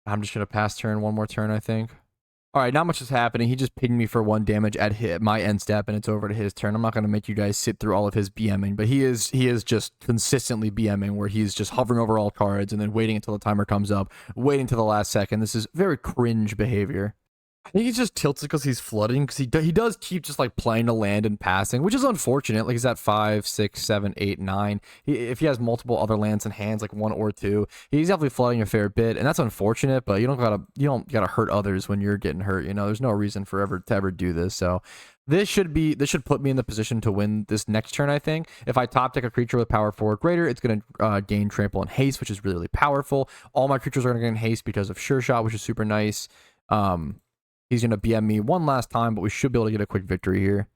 I'm just going to pass turn one more turn, I think. All right, not much is happening. He just pinged me for 1 damage at my end step, and it's over to his turn. I'm not going to make you guys sit through all of his BMing, but he is just consistently BMing, where he's just hovering over all cards and then waiting until the timer comes up, waiting to the last second. This is very cringe behavior. I think he just tilts it because he's flooding, because he does keep just like playing to land and passing, which is unfortunate. Like, he's at 5, 6, 7, 8, 9. If he has multiple other lands in hands, like 1 or 2, he's definitely flooding a fair bit, and that's unfortunate. But you don't gotta hurt others when you're getting hurt. You know, there's no reason to ever do this. So this should put me in the position to win this next turn. I think if I top deck a creature with power 4 or greater, it's gonna gain trample and haste, which is really, really powerful. All my creatures are gonna gain haste because of Sure Shot, which is super nice. He's going to BM me one last time, but we should be able to get a quick victory here.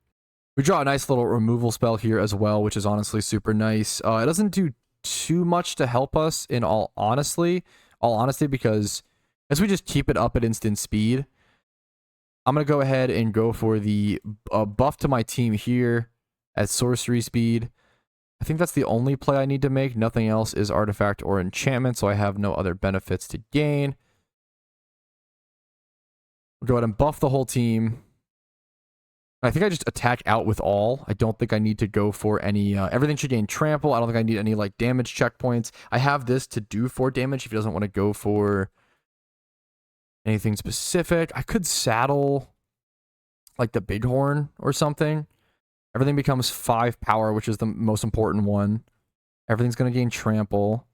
We draw a nice little removal spell here as well, which is honestly super nice. It doesn't do too much to help us in all honesty, because as we just keep it up at instant speed, I'm going to go ahead and go for the buff to my team here at sorcery speed. I think that's the only play I need to make. Nothing else is artifact or enchantment, so I have no other benefits to gain. We'll go ahead and buff the whole team. I think I just attack out with all. I don't think I need to go for any... everything should gain trample. I don't think I need any like damage checkpoints. I have this to do 4 damage if he doesn't want to go for anything specific. I could saddle like the bighorn or something. Everything becomes 5 power, which is the most important one. Everything's going to gain trample.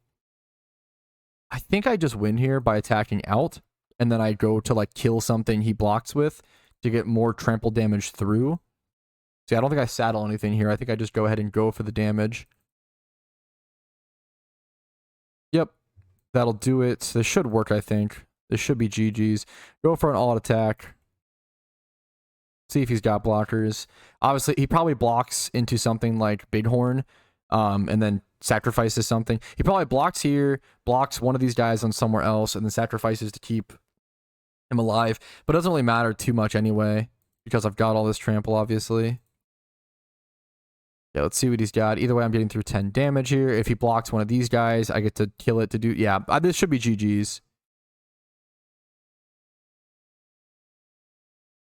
I think I just win here by attacking out. And then I go to like kill something he blocks with to get more trample damage through. See, I don't think I saddle anything here. I think I just go ahead and go for the damage. Yep. That'll do it. This should work, I think. This should be GG's. Go for an all-out attack. See if he's got blockers. Obviously, he probably blocks into something like Bighorn, and then sacrifices something. He probably blocks here, blocks one of these guys on somewhere else, and then sacrifices to keep him alive. But it doesn't really matter too much anyway, because I've got all this trample, obviously. Yeah, let's see what he's got. Either way, I'm getting through 10 damage here. If he blocks one of these guys, I get to kill it to do... Yeah, this should be GG's.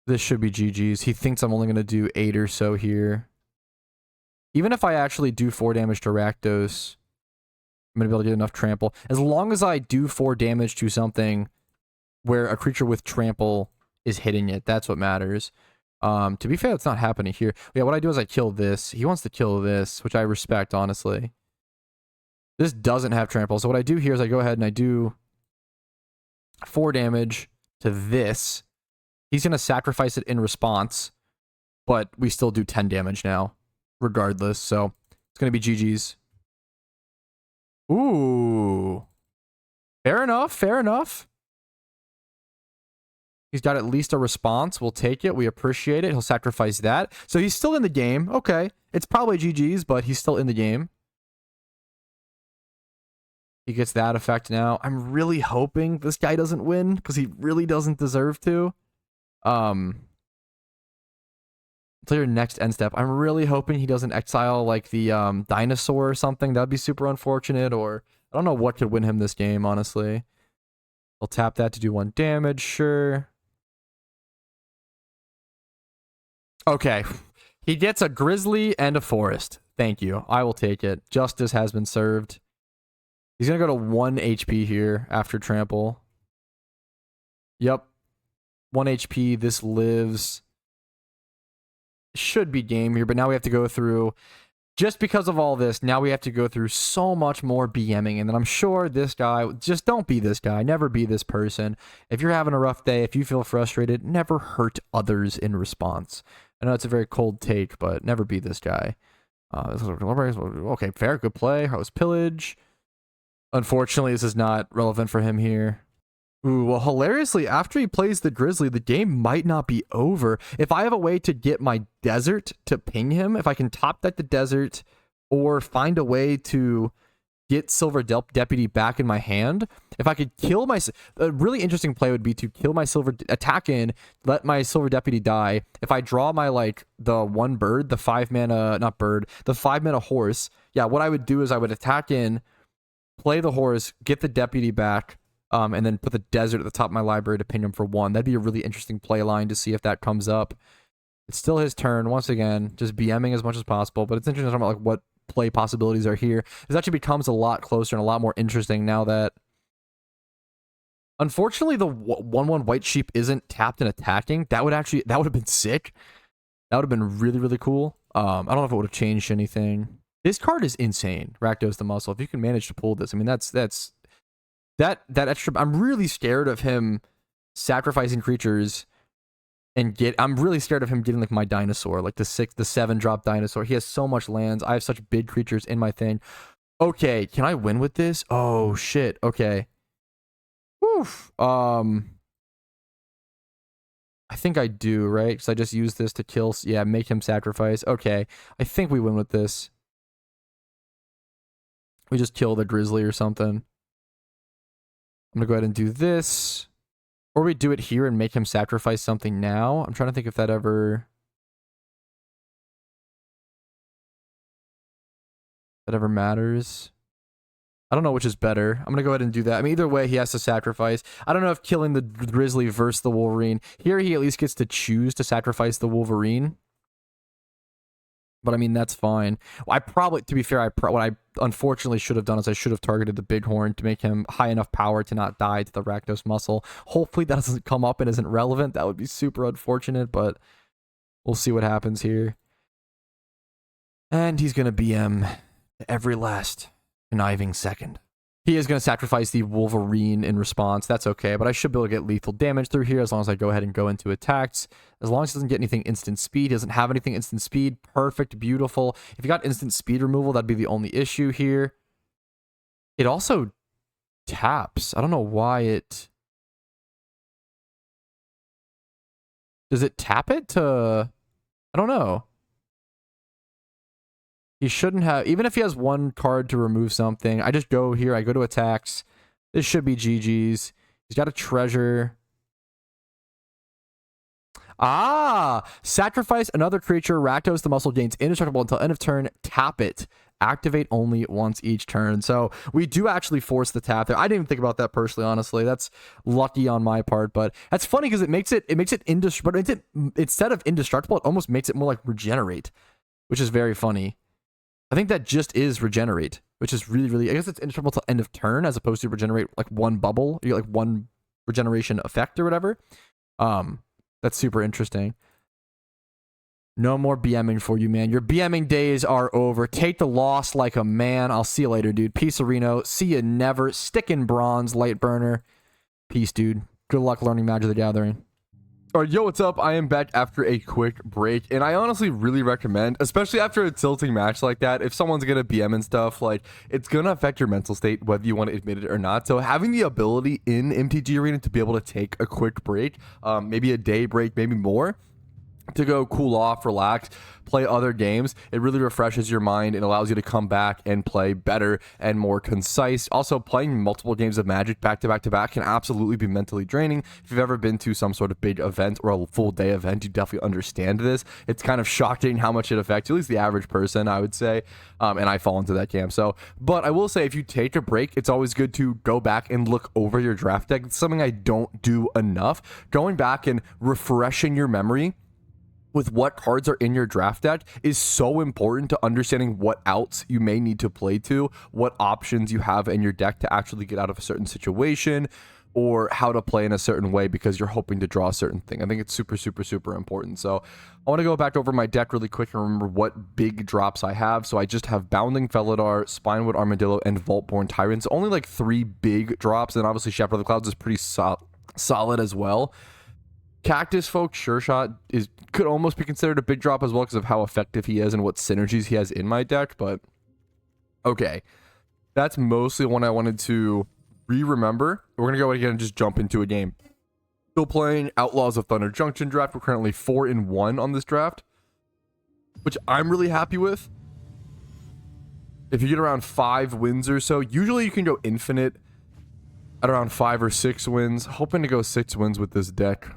This should be GG's. He thinks I'm only going to do 8 or so here. Even if I actually do 4 damage to Rakdos, I'm going to be able to get enough trample. As long as I do 4 damage to something where a creature with trample is hitting it, that's what matters. To be fair, it's not happening here. Yeah, what I do is I kill this. He wants to kill this, which I respect, honestly. This doesn't have trample. So what I do here is I go ahead and I do 4 damage to this. He's going to sacrifice it in response, but we still do 10 damage now, regardless. So it's going to be GG's. Ooh. Fair enough. Fair enough. He's got at least a response. We'll take it. We appreciate it. He'll sacrifice that. So he's still in the game. Okay. It's probably GG's, but he's still in the game. He gets that effect now. I'm really hoping this guy doesn't win, because he really doesn't deserve to. Until your next end step. I'm really hoping he doesn't exile like the dinosaur or something. That'd be super unfortunate. Or I don't know what could win him this game, honestly. He'll tap that to do 1 damage, sure. Okay. He gets a grizzly and a forest. Thank you. I will take it. Justice has been served. He's gonna go to 1 HP here after trample. Yep. 1 HP. This lives. Should be game here, but now we have to go through, just because of all this, now we have to go through so much more BMing, and then I'm sure this guy, just don't be this guy, never be this person. If you're having a rough day, if you feel frustrated, never hurt others in response. I know it's a very cold take, but never be this guy. Okay, fair, good play. House pillage. Unfortunately, this is not relevant for him here. Ooh, well, hilariously, after he plays the Grizzly, the game might not be over. If I have a way to get my desert to ping him, if I can top deck the desert, or find a way to get Silver Deputy back in my hand, if I could kill my... A really interesting play would be to kill my attack in, let my Silver Deputy die. If I draw my, like, the 1 bird, the 5 mana... Not bird, the 5 mana horse, yeah, what I would do is I would attack in, play the horse, get the Deputy back, and then put the desert at the top of my library to ping him for 1. That'd be a really interesting play line to see if that comes up. It's still his turn. Once again, just BMing as much as possible. But it's interesting to talk about like what play possibilities are here. This actually becomes a lot closer and a lot more interesting now that... Unfortunately, the 1/1 White Sheep isn't tapped and attacking. That would have been sick. That would have been really, really cool. I don't know if it would have changed anything. This card is insane. Rakdos the Muscle. If you can manage to pull this, I mean, that extra... I'm really scared of him sacrificing creatures and I'm really scared of him getting like my dinosaur, like the 7-drop dinosaur. He has so much lands. I have such big creatures in my thing. Okay, can I win with this? Oh shit. Okay. Woof. I think I do, right? Because I just use this to kill... Yeah, make him sacrifice. Okay. I think we win with this. We just kill the Grizzly or something. I'm gonna go ahead and do this. Or we do it here and make him sacrifice something now. I'm trying to think if that ever matters. I don't know which is better. I'm gonna go ahead and do that. I mean, either way, he has to sacrifice. I don't know if killing the Grizzly versus the Wolverine. Here, he at least gets to choose to sacrifice the Wolverine. But I mean, that's fine. I probably, to be fair, what I unfortunately should have done is I should have targeted the Bighorn to make him high enough power to not die to the Rakdos Muscle. Hopefully that doesn't come up and isn't relevant. That would be super unfortunate, but we'll see what happens here. And he's going to BM every last conniving second. He is going to sacrifice the Wolverine in response. That's okay, but I should be able to get lethal damage through here as long as I go ahead and go into attacks. As long as he doesn't get anything instant speed. He doesn't have anything instant speed. Perfect, beautiful. If you got instant speed removal, that'd be the only issue here. It also taps. I don't know why it... Does it tap it to... I don't know. He shouldn't have... Even if he has one card to remove something, I just go here. I go to attacks. This should be GG's. He's got a treasure. Ah! Sacrifice another creature. Rakdos the muscle gains indestructible until end of turn. Tap it. Activate only once each turn. So we do actually force the tap there. I didn't even think about that personally, honestly. That's lucky on my part, but that's funny because it makes it indestructible. But instead of indestructible, it almost makes it more like regenerate, which is very funny. I think that just is regenerate, which is really, really... I guess it's indestructible till end of turn as opposed to regenerate like one bubble. You get like one regeneration effect or whatever. That's super interesting. No more BMing for you, man. Your BMing days are over. Take the loss like a man. I'll see you later, dude. Peace, Reno. See you never. Stick in bronze, light burner. Peace, dude. Good luck learning Magic the Gathering. All right, yo, what's up? I am back after a quick break, and I honestly really recommend, especially after a tilting match like that, if someone's gonna BM and stuff, like, it's gonna affect your mental state, whether you want to admit it or not. So having the ability in MTG Arena to be able to take a quick break, maybe a day break, maybe more, to go cool off, relax, play other games, it really refreshes your mind and allows you to come back and play better and more concise. Also, playing multiple games of Magic back to back to back can absolutely be mentally draining. If you've ever been to some sort of big event or a full day event, you definitely understand this. It's kind of shocking how much it affects, at least the average person, I would say, and I fall into that camp. So, but I will say, if you take a break, it's always good to go back and look over your draft deck. It's something I don't do enough. Going back and refreshing your memory with what cards are in your draft deck is so important to understanding what outs you may need to play to, what options you have in your deck to actually get out of a certain situation, or how to play in a certain way because you're hoping to draw a certain thing. I think it's super, super, super important. So I want to go back over my deck really quick and remember what big drops I have. So I just have Bounding Felidar, Spinewood Armadillo, and Vaultborn Tyrants. Only like 3 big drops, and obviously Shepherd of the Clouds is pretty solid as well. Cactus Folk Sure Shot could almost be considered a big drop as well because of how effective he is and what synergies he has in my deck, but okay. That's mostly what I wanted to remember. We're going to go ahead and just jump into a game. Still playing Outlaws of Thunder Junction draft. We're currently 4-1 on this draft, which I'm really happy with. If you get around 5 wins or so, usually you can go infinite at around 5 or 6 wins. Hoping to go 6 wins with this deck.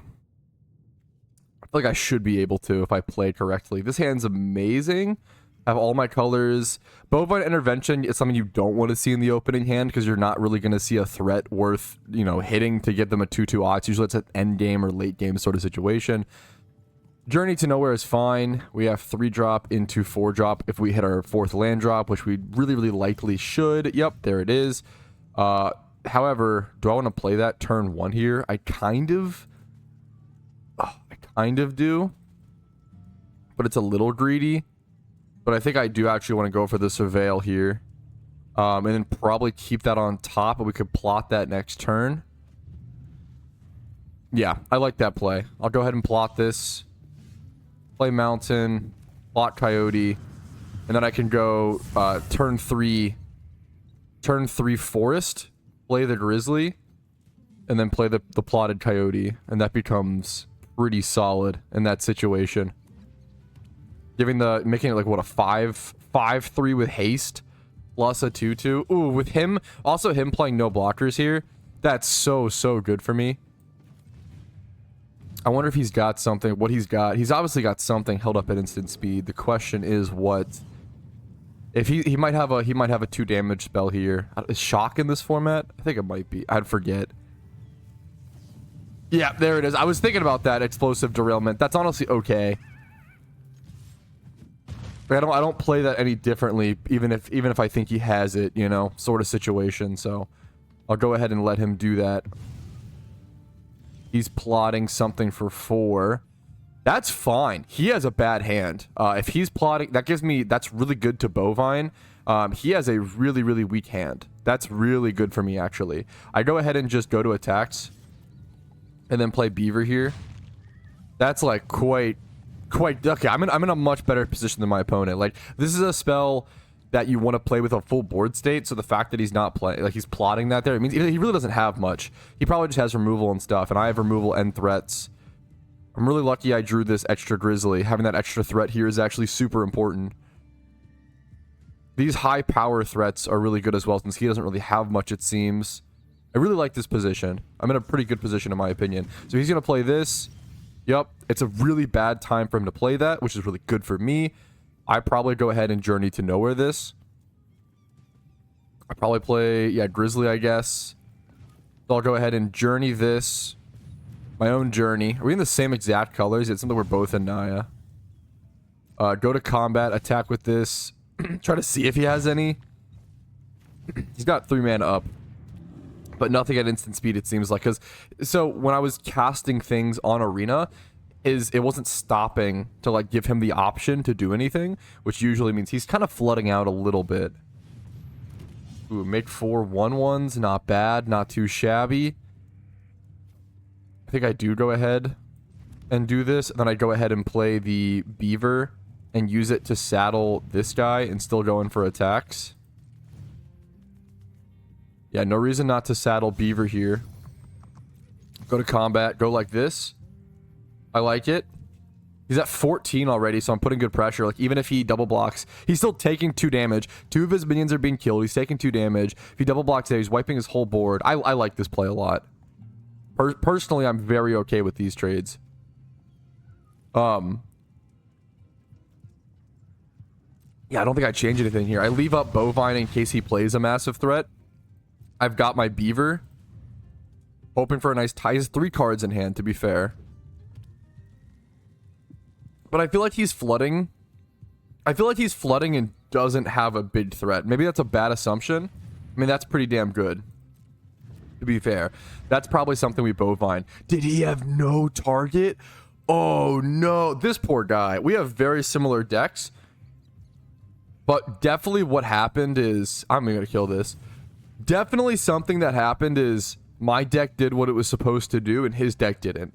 I feel like I should be able to if I play correctly. This hand's amazing. I have all my colors. Bovine Intervention is something you don't want to see in the opening hand because you're not really going to see a threat worth, you know, hitting to give them a 2/2 odds. Usually it's an end game or late game sort of situation. Journey to Nowhere is fine. We have 3-drop into 4-drop if we hit our 4th land drop, which we really, really likely should. Yep, there it is. However, do I want to play that turn 1 here? I kind of do, but it's a little greedy. But I think I do actually want to go for the Surveil here, and then probably keep that on top, but we could plot that next turn. Yeah, I like that play. I'll go ahead and plot this, play Mountain, plot Coyote, and then I can go turn 3 Forest, play the Grizzly, and then play the plotted Coyote, and that becomes pretty solid in that situation. Making it like what, a 5/3 with haste plus a 2/2. Ooh, with him playing no blockers here, that's so good for me. I wonder if he's got something. What he's got, he's obviously got something held up at instant speed. The question is what. If he might have a 2 damage spell here. Is Shock in this format? I think it might be. I'd forget. Yeah, there it is. I was thinking about that explosive derailment. That's honestly okay. But I don't play that any differently, even if I think he has it, you know, sort of situation. So I'll go ahead and let him do that. He's plotting something for 4. That's fine. He has a bad hand. If he's plotting, that's really good to Bovine. He has a really, really weak hand. That's really good for me, actually. I go ahead and just go to attacks and then play Beaver here. That's like quite okay. I'm in a much better position than my opponent. Like, this is a spell that you want to play with a full board state, so the fact that he's not playing, like, he's plotting that there, it means he really doesn't have much. He probably just has removal and stuff, and I have removal and threats. I'm really lucky I drew this extra Grizzly. Having that extra threat here is actually super important. These high power threats are really good as well, since he doesn't really have much, it seems. I really like this position. I'm in a pretty good position in my opinion. So he's going to play this. Yep, it's a really bad time for him to play that, which is really good for me. I probably go ahead and Journey to Nowhere this. I probably play, yeah, Grizzly, I guess. So I'll go ahead and Journey this. My own Journey. Are we in the same exact colors? It's something we're both in Naya. Go to combat, attack with this. Try to see if he has any. He's got 3 mana up. But nothing at instant speed, it seems like. So when I was casting things on Arena, it wasn't stopping to like give him the option to do anything, which usually means he's kind of flooding out a little bit. Ooh, make 4 1/1s, not bad, not too shabby. I think I do go ahead and do this, and then I go ahead and play the Beaver and use it to saddle this guy and still go in for attacks. Yeah, no reason not to saddle Beaver here. Go to combat, go like this. I like it. He's at 14 already, so I'm putting good pressure. Like, even if he double blocks, he's still taking 2 damage. 2 of his minions are being killed. He's taking 2 damage. If he double blocks there, he's wiping his whole board. I like this play a lot. Personally, I'm very okay with these trades. Yeah, I don't think I change anything here. I leave up Bovine in case he plays a massive threat. I've got my Beaver. Hoping for a nice tie. He has 3 cards in hand, to be fair. But I feel like he's flooding. I feel like he's flooding and doesn't have a big threat. Maybe that's a bad assumption. I mean, that's pretty damn good. To be fair. That's probably something we Bovine. Did he have no target? Oh, no. This poor guy. We have very similar decks. But definitely what happened is... I'm going to kill this. Definitely something that happened is my deck did what it was supposed to do and his deck didn't.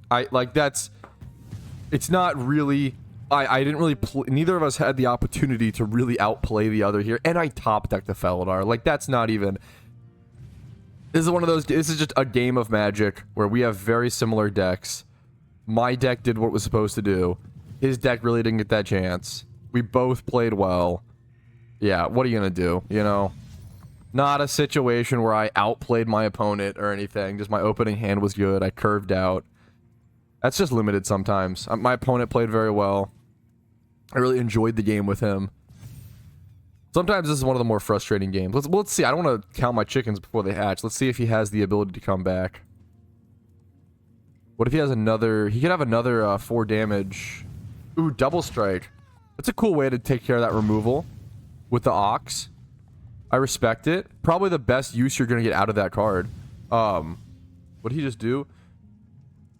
It's not really... I didn't really... Neither of us had the opportunity to really outplay the other here. And I top decked the Felidar. Like, that's not even... This is one of those... This is just a game of Magic where we have very similar decks. My deck did what it was supposed to do. His deck really didn't get that chance. We both played well. Yeah, what are you gonna do? You know? Not a situation where I outplayed my opponent or anything. Just my opening hand was good. I curved out. That's just limited sometimes. My opponent played very well. I really enjoyed the game with him. Sometimes this is one of the more frustrating games. Let's see. I don't want to count my chickens before they hatch. Let's see if he has the ability to come back. What if he has another... He could have another 4 damage. Ooh, double strike. That's a cool way to take care of that removal with the Ox. I respect it. Probably the best use you're going to get out of that card. What did he just do?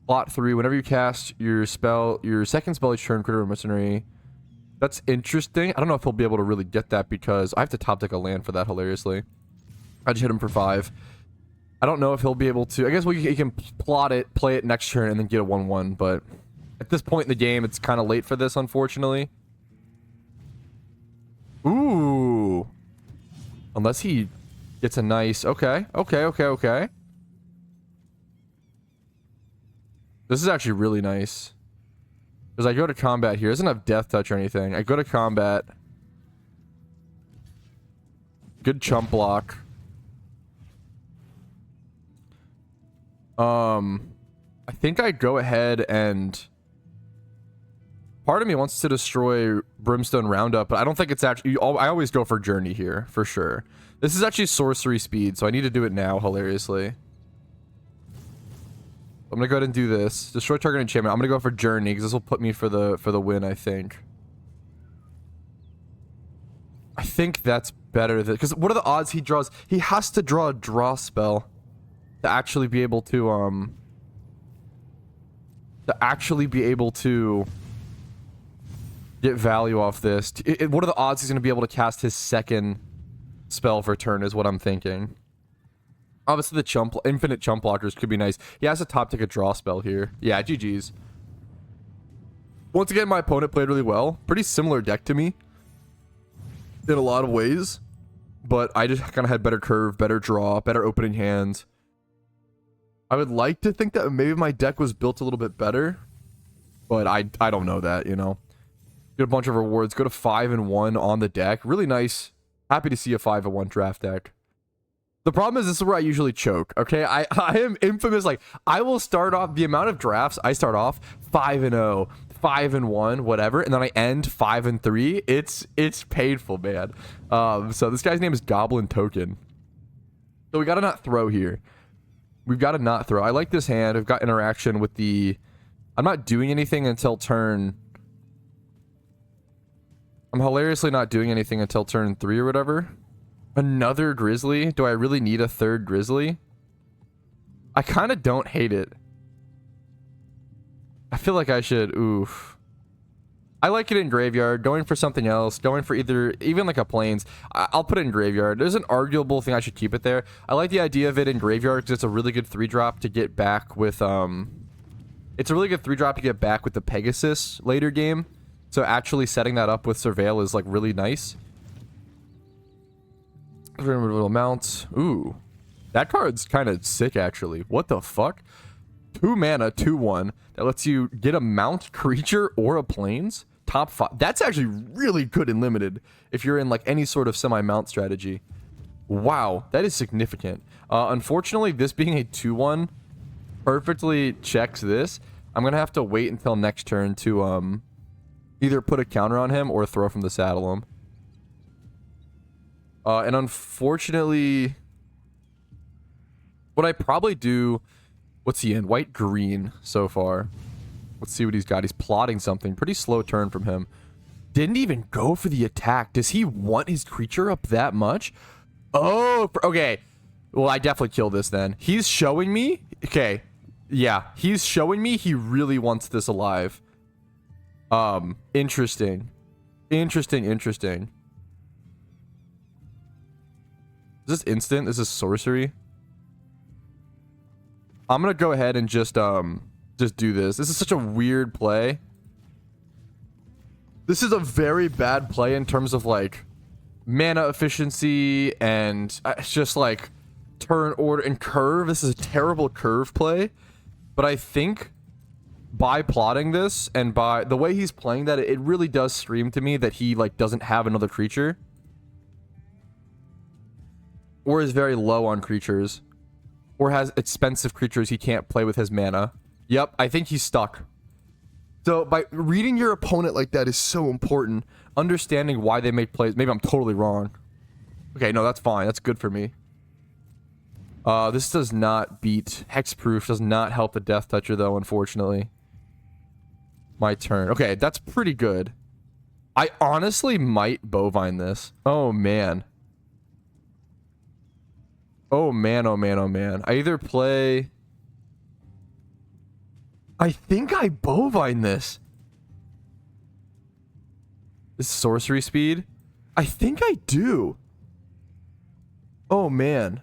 Plot 3. Whenever you cast your spell, your second spell each turn, critter or mercenary. That's interesting. I don't know if he'll be able to really get that because I have to top deck a land for that, hilariously. I just hit him for 5. I don't know if he'll be able to... I guess he can plot it, play it next turn, and then get a 1/1, but at this point in the game, it's kind of late for this, unfortunately. Ooh. Unless he gets a nice... Okay. This is actually really nice. Because I go to combat here. It doesn't have death touch or anything. I go to combat. Good chump block. I think I go ahead and... Part of me wants to destroy Brimstone Roundup, but I don't think it's actually... I always go for Journey here, for sure. This is actually sorcery speed, so I need to do it now, hilariously. I'm gonna go ahead and do this. Destroy target enchantment. I'm gonna go for Journey, because this will put me for the win, I think. I think that's better than... Because what are the odds he draws? He has to draw a draw spell to actually be able to, get value off this. What are the odds he's going to be able to cast his second spell for turn is what I'm thinking. Obviously, the infinite chump blockers could be nice. He has to top take a draw spell here. Yeah, GG's. Once again, my opponent played really well. Pretty similar deck to me in a lot of ways. But I just kind of had better curve, better draw, better opening hands. I would like to think that maybe my deck was built a little bit better. but I don't know that, you know. Get a bunch of rewards. Go to 5-1 on the deck. Really nice. Happy to see a 5-1 draft deck. The problem is this is where I usually choke. Okay, I am infamous. Like, I will start off the amount of drafts I start off 5-0, 5-1, whatever, and then I end 5-3. It's painful, man. So this guy's name is Goblin Token. So we gotta not throw here. We've got to not throw. I like this hand. I've got interaction with the... I'm not doing anything until turn... I'm hilariously not doing anything until turn 3 or whatever. Another Grizzly? Do I really need a third Grizzly? I kind of don't hate it. I feel like I should... Oof. I like it in Graveyard. Going for something else. Going for even like a Plains. I'll put it in Graveyard. There's an arguable thing I should keep it there. I like the idea of it in Graveyard because it's a really good 3-drop to get back with... It's a really good 3-drop to get back with the Pegasus later game. So actually setting that up with Surveil is like really nice. Little mount. Ooh. That card's kind of sick actually. What the fuck? 2 mana, 2/1 that lets you get a mount creature or a Plains. Top 5. That's actually really good in limited if you're in like any sort of semi-mount strategy. Wow, that is significant. Unfortunately, this being a 2/1 perfectly checks this. I'm gonna have to wait until next turn to either put a counter on him or throw from the saddle him. And unfortunately, what I probably do... What's he in? White green so far. Let's see what he's got. He's plotting something. Pretty slow turn from him. Didn't even go for the attack. Does he want his creature up that much? Oh, okay. Well, I definitely kill this then. He's showing me. Okay. Yeah, he's showing me he really wants this alive. Interesting. Interesting. Is this instant? This is sorcery. I'm gonna go ahead and just do this. This is such a weird play. This is a very bad play in terms of like mana efficiency and it's just like turn order and curve. This is a terrible curve play, but I think by plotting this and by the way he's playing that, it really does scream to me that he like doesn't have another creature or is very low on creatures. Or has expensive creatures he can't play with his mana. Yep, I think he's stuck. So by reading your opponent like that is so important. Understanding why they make plays. Maybe I'm totally wrong. Okay, no, that's fine. That's good for me. This does not beat Hexproof. Does not help the Death Toucher though, unfortunately. My turn. Okay, that's pretty good. I honestly might bovine this. Oh man. Oh man. I either play... I think I bovine this. This sorcery speed? I think I do. Oh man.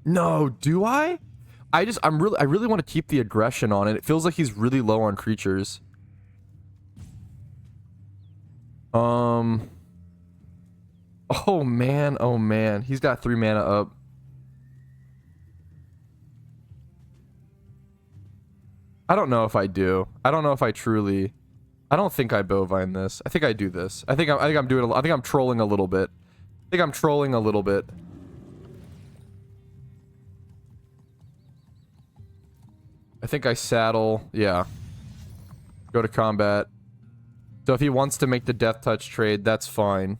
No, do I? I really want to keep the aggression on it. It feels like he's really low on creatures. Oh man. He's got 3 mana up. I don't know if I do. I don't know if I truly... I don't think I bovine this. I think I do this. I think I'm doing... I think I'm trolling a little bit. I think I saddle... Yeah. Go to combat. So if he wants to make the Death Touch trade, that's fine.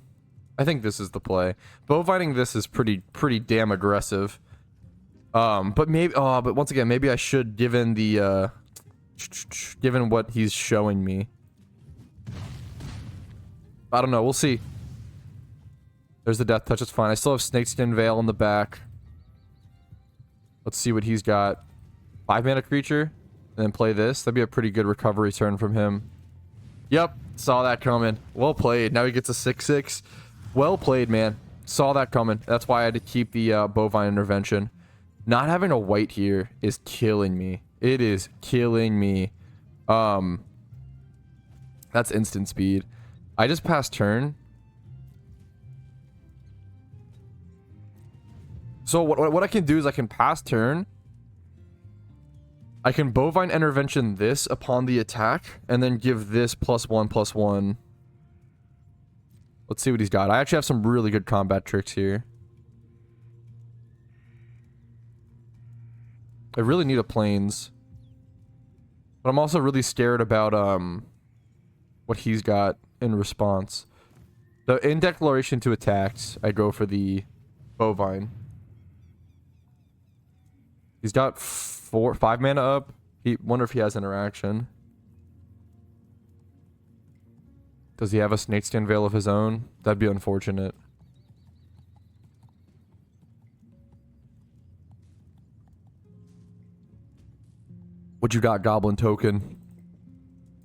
I think this is the play. Bovining this is pretty damn aggressive. But maybe... Oh, but once again, maybe I should, given the... given what he's showing me. I don't know. We'll see. There's the Death Touch. It's fine. I still have Snakeskin Veil in the back. Let's see what he's got. 5 mana creature. And then play this. That'd be a pretty good recovery turn from him. Yep. Saw that coming. Well played. Now he gets a 6/6. Well played, man. Saw that coming. That's why I had to keep the Bovine Intervention. Not having a white here is killing me. It is killing me. That's instant speed. I just passed turn. So what I can do is I can pass turn. I can bovine intervention this upon the attack, and then give this +1/+1. Let's see what he's got. I actually have some really good combat tricks here. I really need a plains. But I'm also really scared about what he's got in response. So in declaration to attacks, I go for the bovine. He's got 5 mana up. Wonder if he has interaction. Does he have a Snakeskin Veil of his own? That'd be unfortunate. What you got, Goblin Token?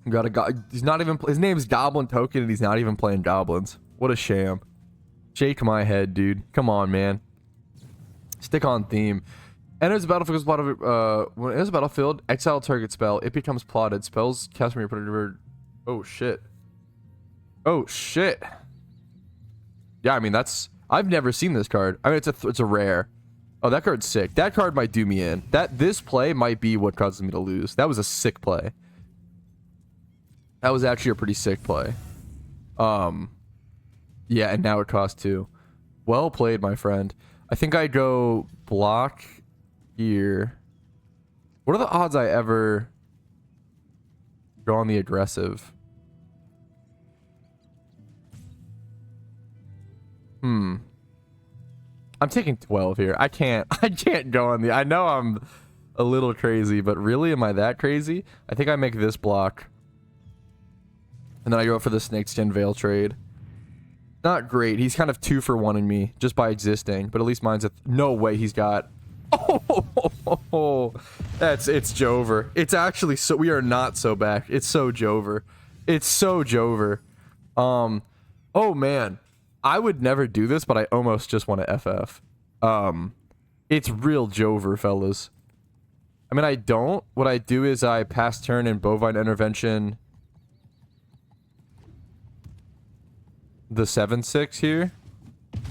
You got a he's not even. His name's Goblin Token, and he's not even playing goblins. What a sham! Shake my head, dude. Come on, man. Stick on theme. Enters the battlefield. When it enters the battlefield, exile target spell. It becomes plotted. Spells cast from your opponent. Oh shit. Oh shit. Yeah, I mean that's. I've never seen this card. I mean it's a rare. Oh, that card's sick. That card might do me in. This play might be what causes me to lose. That was a sick play. That was actually a pretty sick play. Yeah, and now it costs 2. Well played, my friend. I think I go block here. What are the odds I ever go on the aggressive? I'm taking 12 here. I can't go on the... I know I'm a little crazy, but really, am I that crazy? I think I make this block. And then I go for the Snakeskin Veil trade. Not great. He's kind of 2 for 1 in me, just by existing. But at least mine's a... No way he's got... Oh, it's Jover. It's actually so... We are not so back. It's so Jover. It's so Jover. Oh, man. I would never do this, but I almost just want to FF. It's real Jover, fellas. I mean, I don't. What I do is I pass turn and bovine intervention the 7/6 here.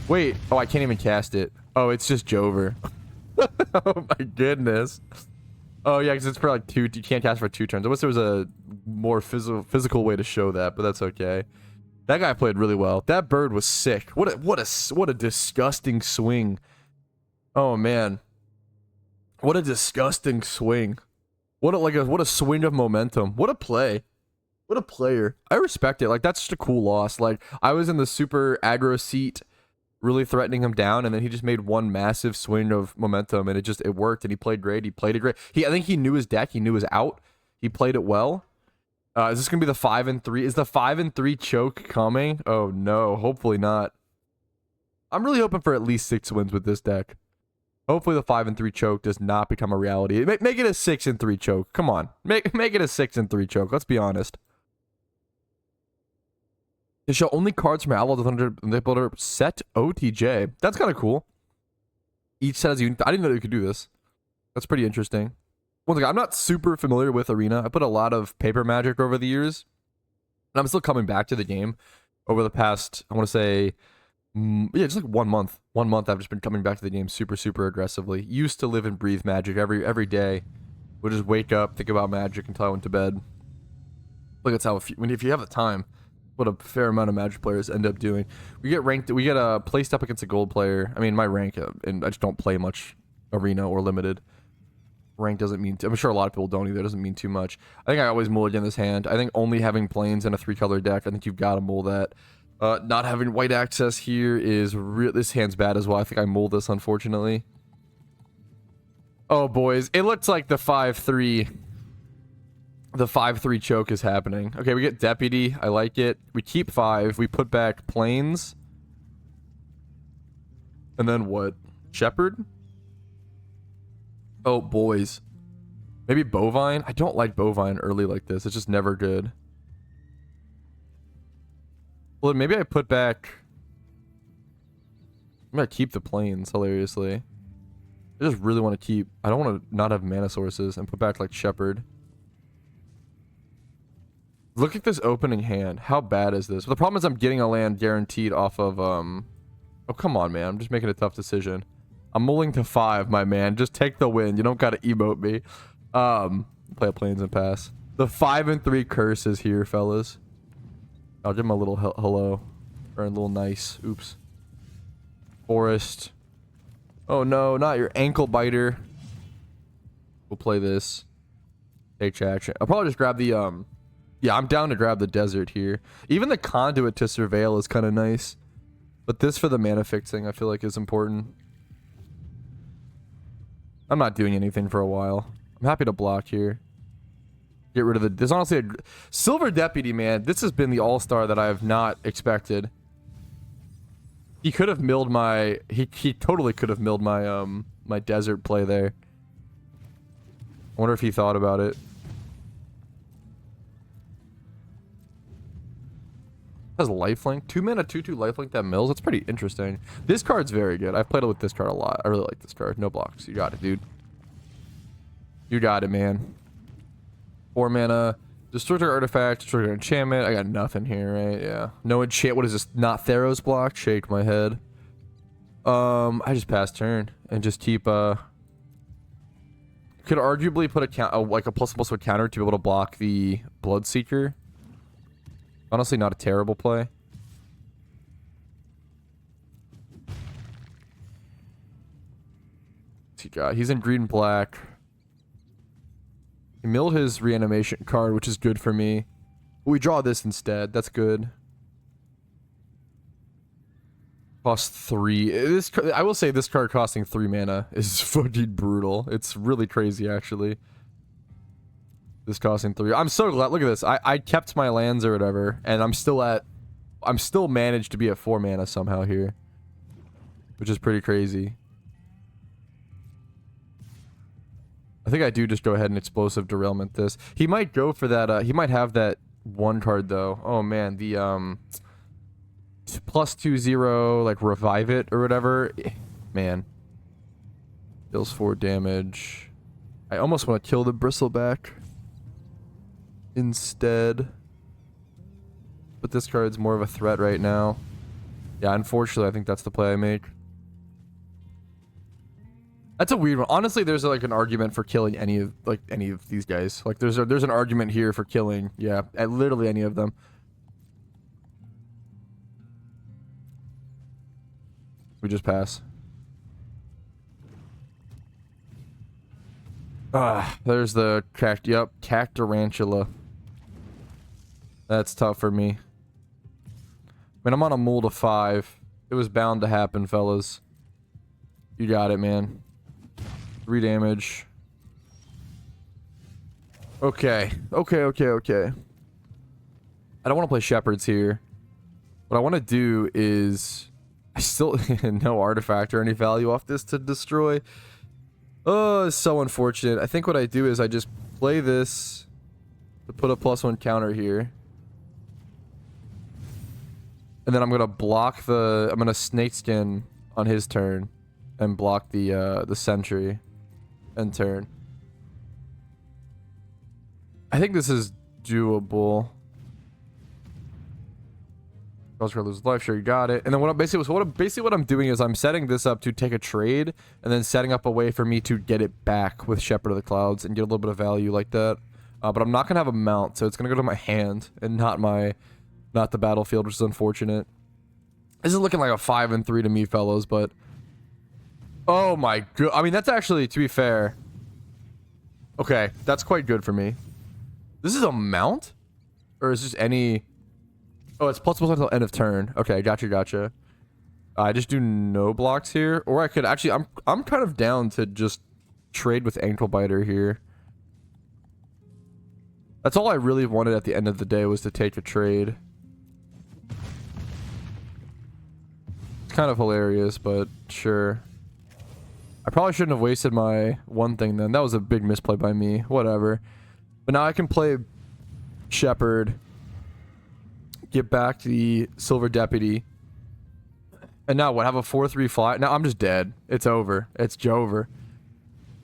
Wait. Oh, I can't even cast it. Oh, it's just Jover. Oh my goodness. Oh yeah, because it's for like 2. You can't cast for 2 turns. I wish there was a more physical way to show that, but that's okay. That guy played really well. That bird was sick. What a disgusting swing. Oh man. What a disgusting swing. What a swing of momentum. What a play. What a player. I respect it. Like that's just a cool loss. Like I was in the super aggro seat really threatening him down, and then he just made one massive swing of momentum, and it worked, and he played great. He played it great. I think he knew his deck. He knew his out. He played it well. Is this gonna be the 5-3? Is the 5-3 choke coming? Oh no, hopefully not. I'm really hoping for at least 6 wins with this deck. Hopefully the 5-3 choke does not become a reality. Make it a 6-3 choke. Come on, make it a 6-3 choke. Let's be honest. They show only cards from Outlaw the Builder set OTJ. That's kind of cool. Each set has I didn't know you could do this. That's pretty interesting. Once again, I'm not super familiar with Arena. I put a lot of paper Magic over the years, and I'm still coming back to the game over the past, I want to say, yeah, just like 1 month. 1 month I've just been coming back to the game super aggressively. Used to live and breathe Magic every day. Would just wake up, think about Magic until I went to bed. Like that's how if you have the time, what a fair amount of Magic players end up doing. We get ranked. We get placed up against a gold player. I mean, my rank, and I just don't play much Arena or Limited. Rank doesn't mean... I'm sure a lot of people don't either. It doesn't mean too much. I think I always mulligan this hand. I think only having plains and a 3-color deck, I think you've got to mull that. Not having white access here is... This hand's bad as well. I think I mull this, unfortunately. Oh, boys. It looks like the 5-3... The 5-3 choke is happening. Okay, we get Deputy. I like it. We keep 5. We put back plains. And then what? Shepherd? Oh, boys. Maybe bovine? I don't like bovine early like this. It's just never good. Well, maybe I put back... I'm gonna keep the plains, hilariously. I just really want to keep... I don't want to not have mana sources and put back, like, Shepherd. Look at this opening hand. How bad is this? Well, the problem is I'm getting a land guaranteed off of, Oh, come on, man. I'm just making a tough decision. I'm mulling to 5, my man. Just take the win. You don't gotta emote me. Play a plains and pass. The 5 and 3 curse is here, fellas. I'll give him a little hello. Or a little nice. Oops. Forest. Oh no, not your ankle biter. We'll play this. Take action. I'll probably just grab the, yeah, I'm down to grab the desert here. Even the conduit to surveil is kind of nice. But this for the mana fixing, I feel like is important. I'm not doing anything for a while. I'm happy to block here. Get rid of the... There's honestly a... Silver Deputy, man. This has been the all-star that I have not expected. He could have milled my... He totally could have milled my, my desert play there. I wonder if he thought about it. Has lifelink. 2 mana, 2/2 lifelink that mills. That's pretty interesting. This card's very good. I've played it with this card a lot. I really like this card. No blocks. You got it, dude. You got it, man. 4 mana. Destructor artifact. Destructor enchantment. I got nothing here, right? Yeah. No enchant. What is this? Not Theros block? Shake my head. I just pass turn and just keep, could arguably put a count, like a ++1 counter to be able to block the Bloodseeker. Honestly, not a terrible play. What's he got? He's in green and black. He milled his reanimation card, which is good for me. We draw this instead. That's good. Cost 3. This, I will say this card costing 3 mana is fucking brutal. It's really crazy, actually. This costing 3. I'm so glad. Look at this. I kept my lands or whatever, and I'm still managed to be at 4 mana somehow here, which is pretty crazy. I think I do just go ahead and explosive derailment this. He might go for that. He might have that one card though. Oh man, the +2/0 like revive it or whatever. Man, deals 4 damage. I almost want to kill the bristleback instead, but this card's more of a threat right now. Yeah, unfortunately, I think that's the play I make. That's a weird one. Honestly, there's like an argument for killing any of these guys. Like there's an argument here for killing, yeah, at literally any of them. We just pass. There's the Cactarantula. That's tough for me. I mean, I'm on a mold of 5. It was bound to happen, fellas. You got it, man. 3 damage. Okay. Okay. I don't want to play Shepherds here. What I want to do is... I still... no artifact or any value off this to destroy. Oh, it's so unfortunate. I think what I do is I just play this to put a +1 counter here. And then I'm going to block the... I'm going to Snakeskin on his turn and block the Sentry and turn. I think this is doable. I was gonna lose life. Sure, you got it. And then what I'm doing is I'm setting this up to take a trade, and then setting up a way for me to get it back with Shepherd of the Clouds and get a little bit of value like that. But I'm not gonna have a mount, so it's gonna go to my hand and not the battlefield, which is unfortunate. This is looking like a 5 and 3 to me, fellows. But oh my god, I mean that's actually, to be fair. Okay, that's quite good for me. This is a mount, or is this any? Oh, it's +1 until end of turn. Okay, gotcha. I just do no blocks here, or I could actually. I'm kind of down to just trade with Ankle Biter here. That's all I really wanted at the end of the day, was to take a trade. It's kind of hilarious, but sure. I probably shouldn't have wasted my one thing then. That was a big misplay by me. Whatever. But now I can play Shepherd. Get back the Silver Deputy. And now what? Have a 4/3 fly? Now I'm just dead. It's over. It's Jover.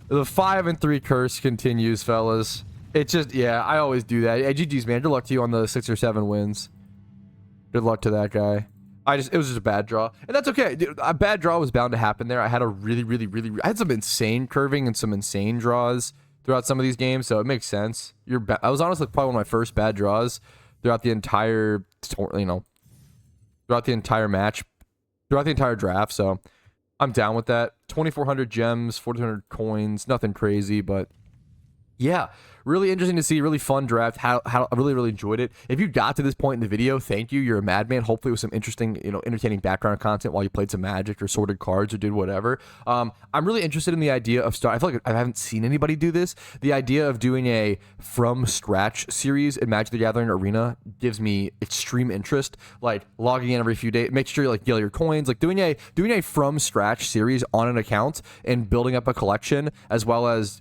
The 5 and 3 curse continues, fellas. It's just, yeah, I always do that. Hey, GG's, man. Good luck to you on the 6 or 7 wins. Good luck to that guy. It was just a bad draw. And that's okay. Dude, a bad draw was bound to happen there. I had a I had some insane curving and some insane draws throughout some of these games, so it makes sense. I was honestly probably one of my first bad draws throughout the entire, throughout the entire match, throughout the entire draft. So I'm down with that. 2,400 gems, 4,200 coins, nothing crazy, but yeah, really interesting to see. Really fun draft. How I really enjoyed it. If you got to this point in the video, thank you. You're a madman. Hopefully with some interesting, entertaining background content while you played some Magic or sorted cards or did whatever. I'm really interested in the idea of I feel like I haven't seen anybody do this. The idea of doing a from scratch series in Magic the Gathering Arena gives me extreme interest. Like logging in every few days, make sure you like get your coins. Like doing a from scratch series on an account and building up a collection, as well as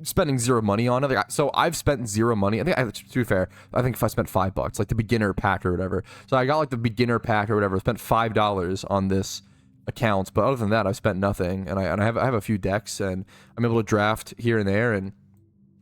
spending zero money on it. So I've spent zero money. To be fair, I think if I spent $5, like the beginner pack or whatever. So I got like the beginner pack or whatever. Spent $5 on this account, but other than that, I've spent nothing. And I have a few decks, and I'm able to draft here and there and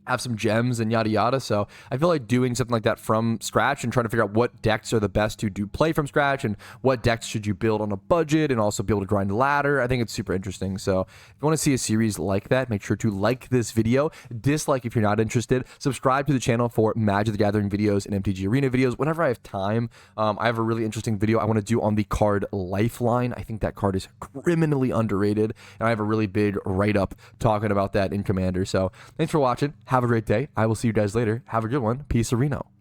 have some gems and yada yada. So I feel like doing something like that from scratch and trying to figure out what decks are the best to do play from scratch and what decks should you build on a budget and also be able to grind ladder. I think it's super interesting. So if you want to see a series like that, make sure to like this video, dislike if you're not interested, subscribe to the channel for Magic the Gathering videos and MTG Arena videos whenever I have time. I have a really interesting video I want to do on the card Lifeline. I think that card is criminally underrated, and I have a really big write-up talking about that in Commander. So thanks for watching. Have a great day. I will see you guys later. Have a good one. Peace, Reno.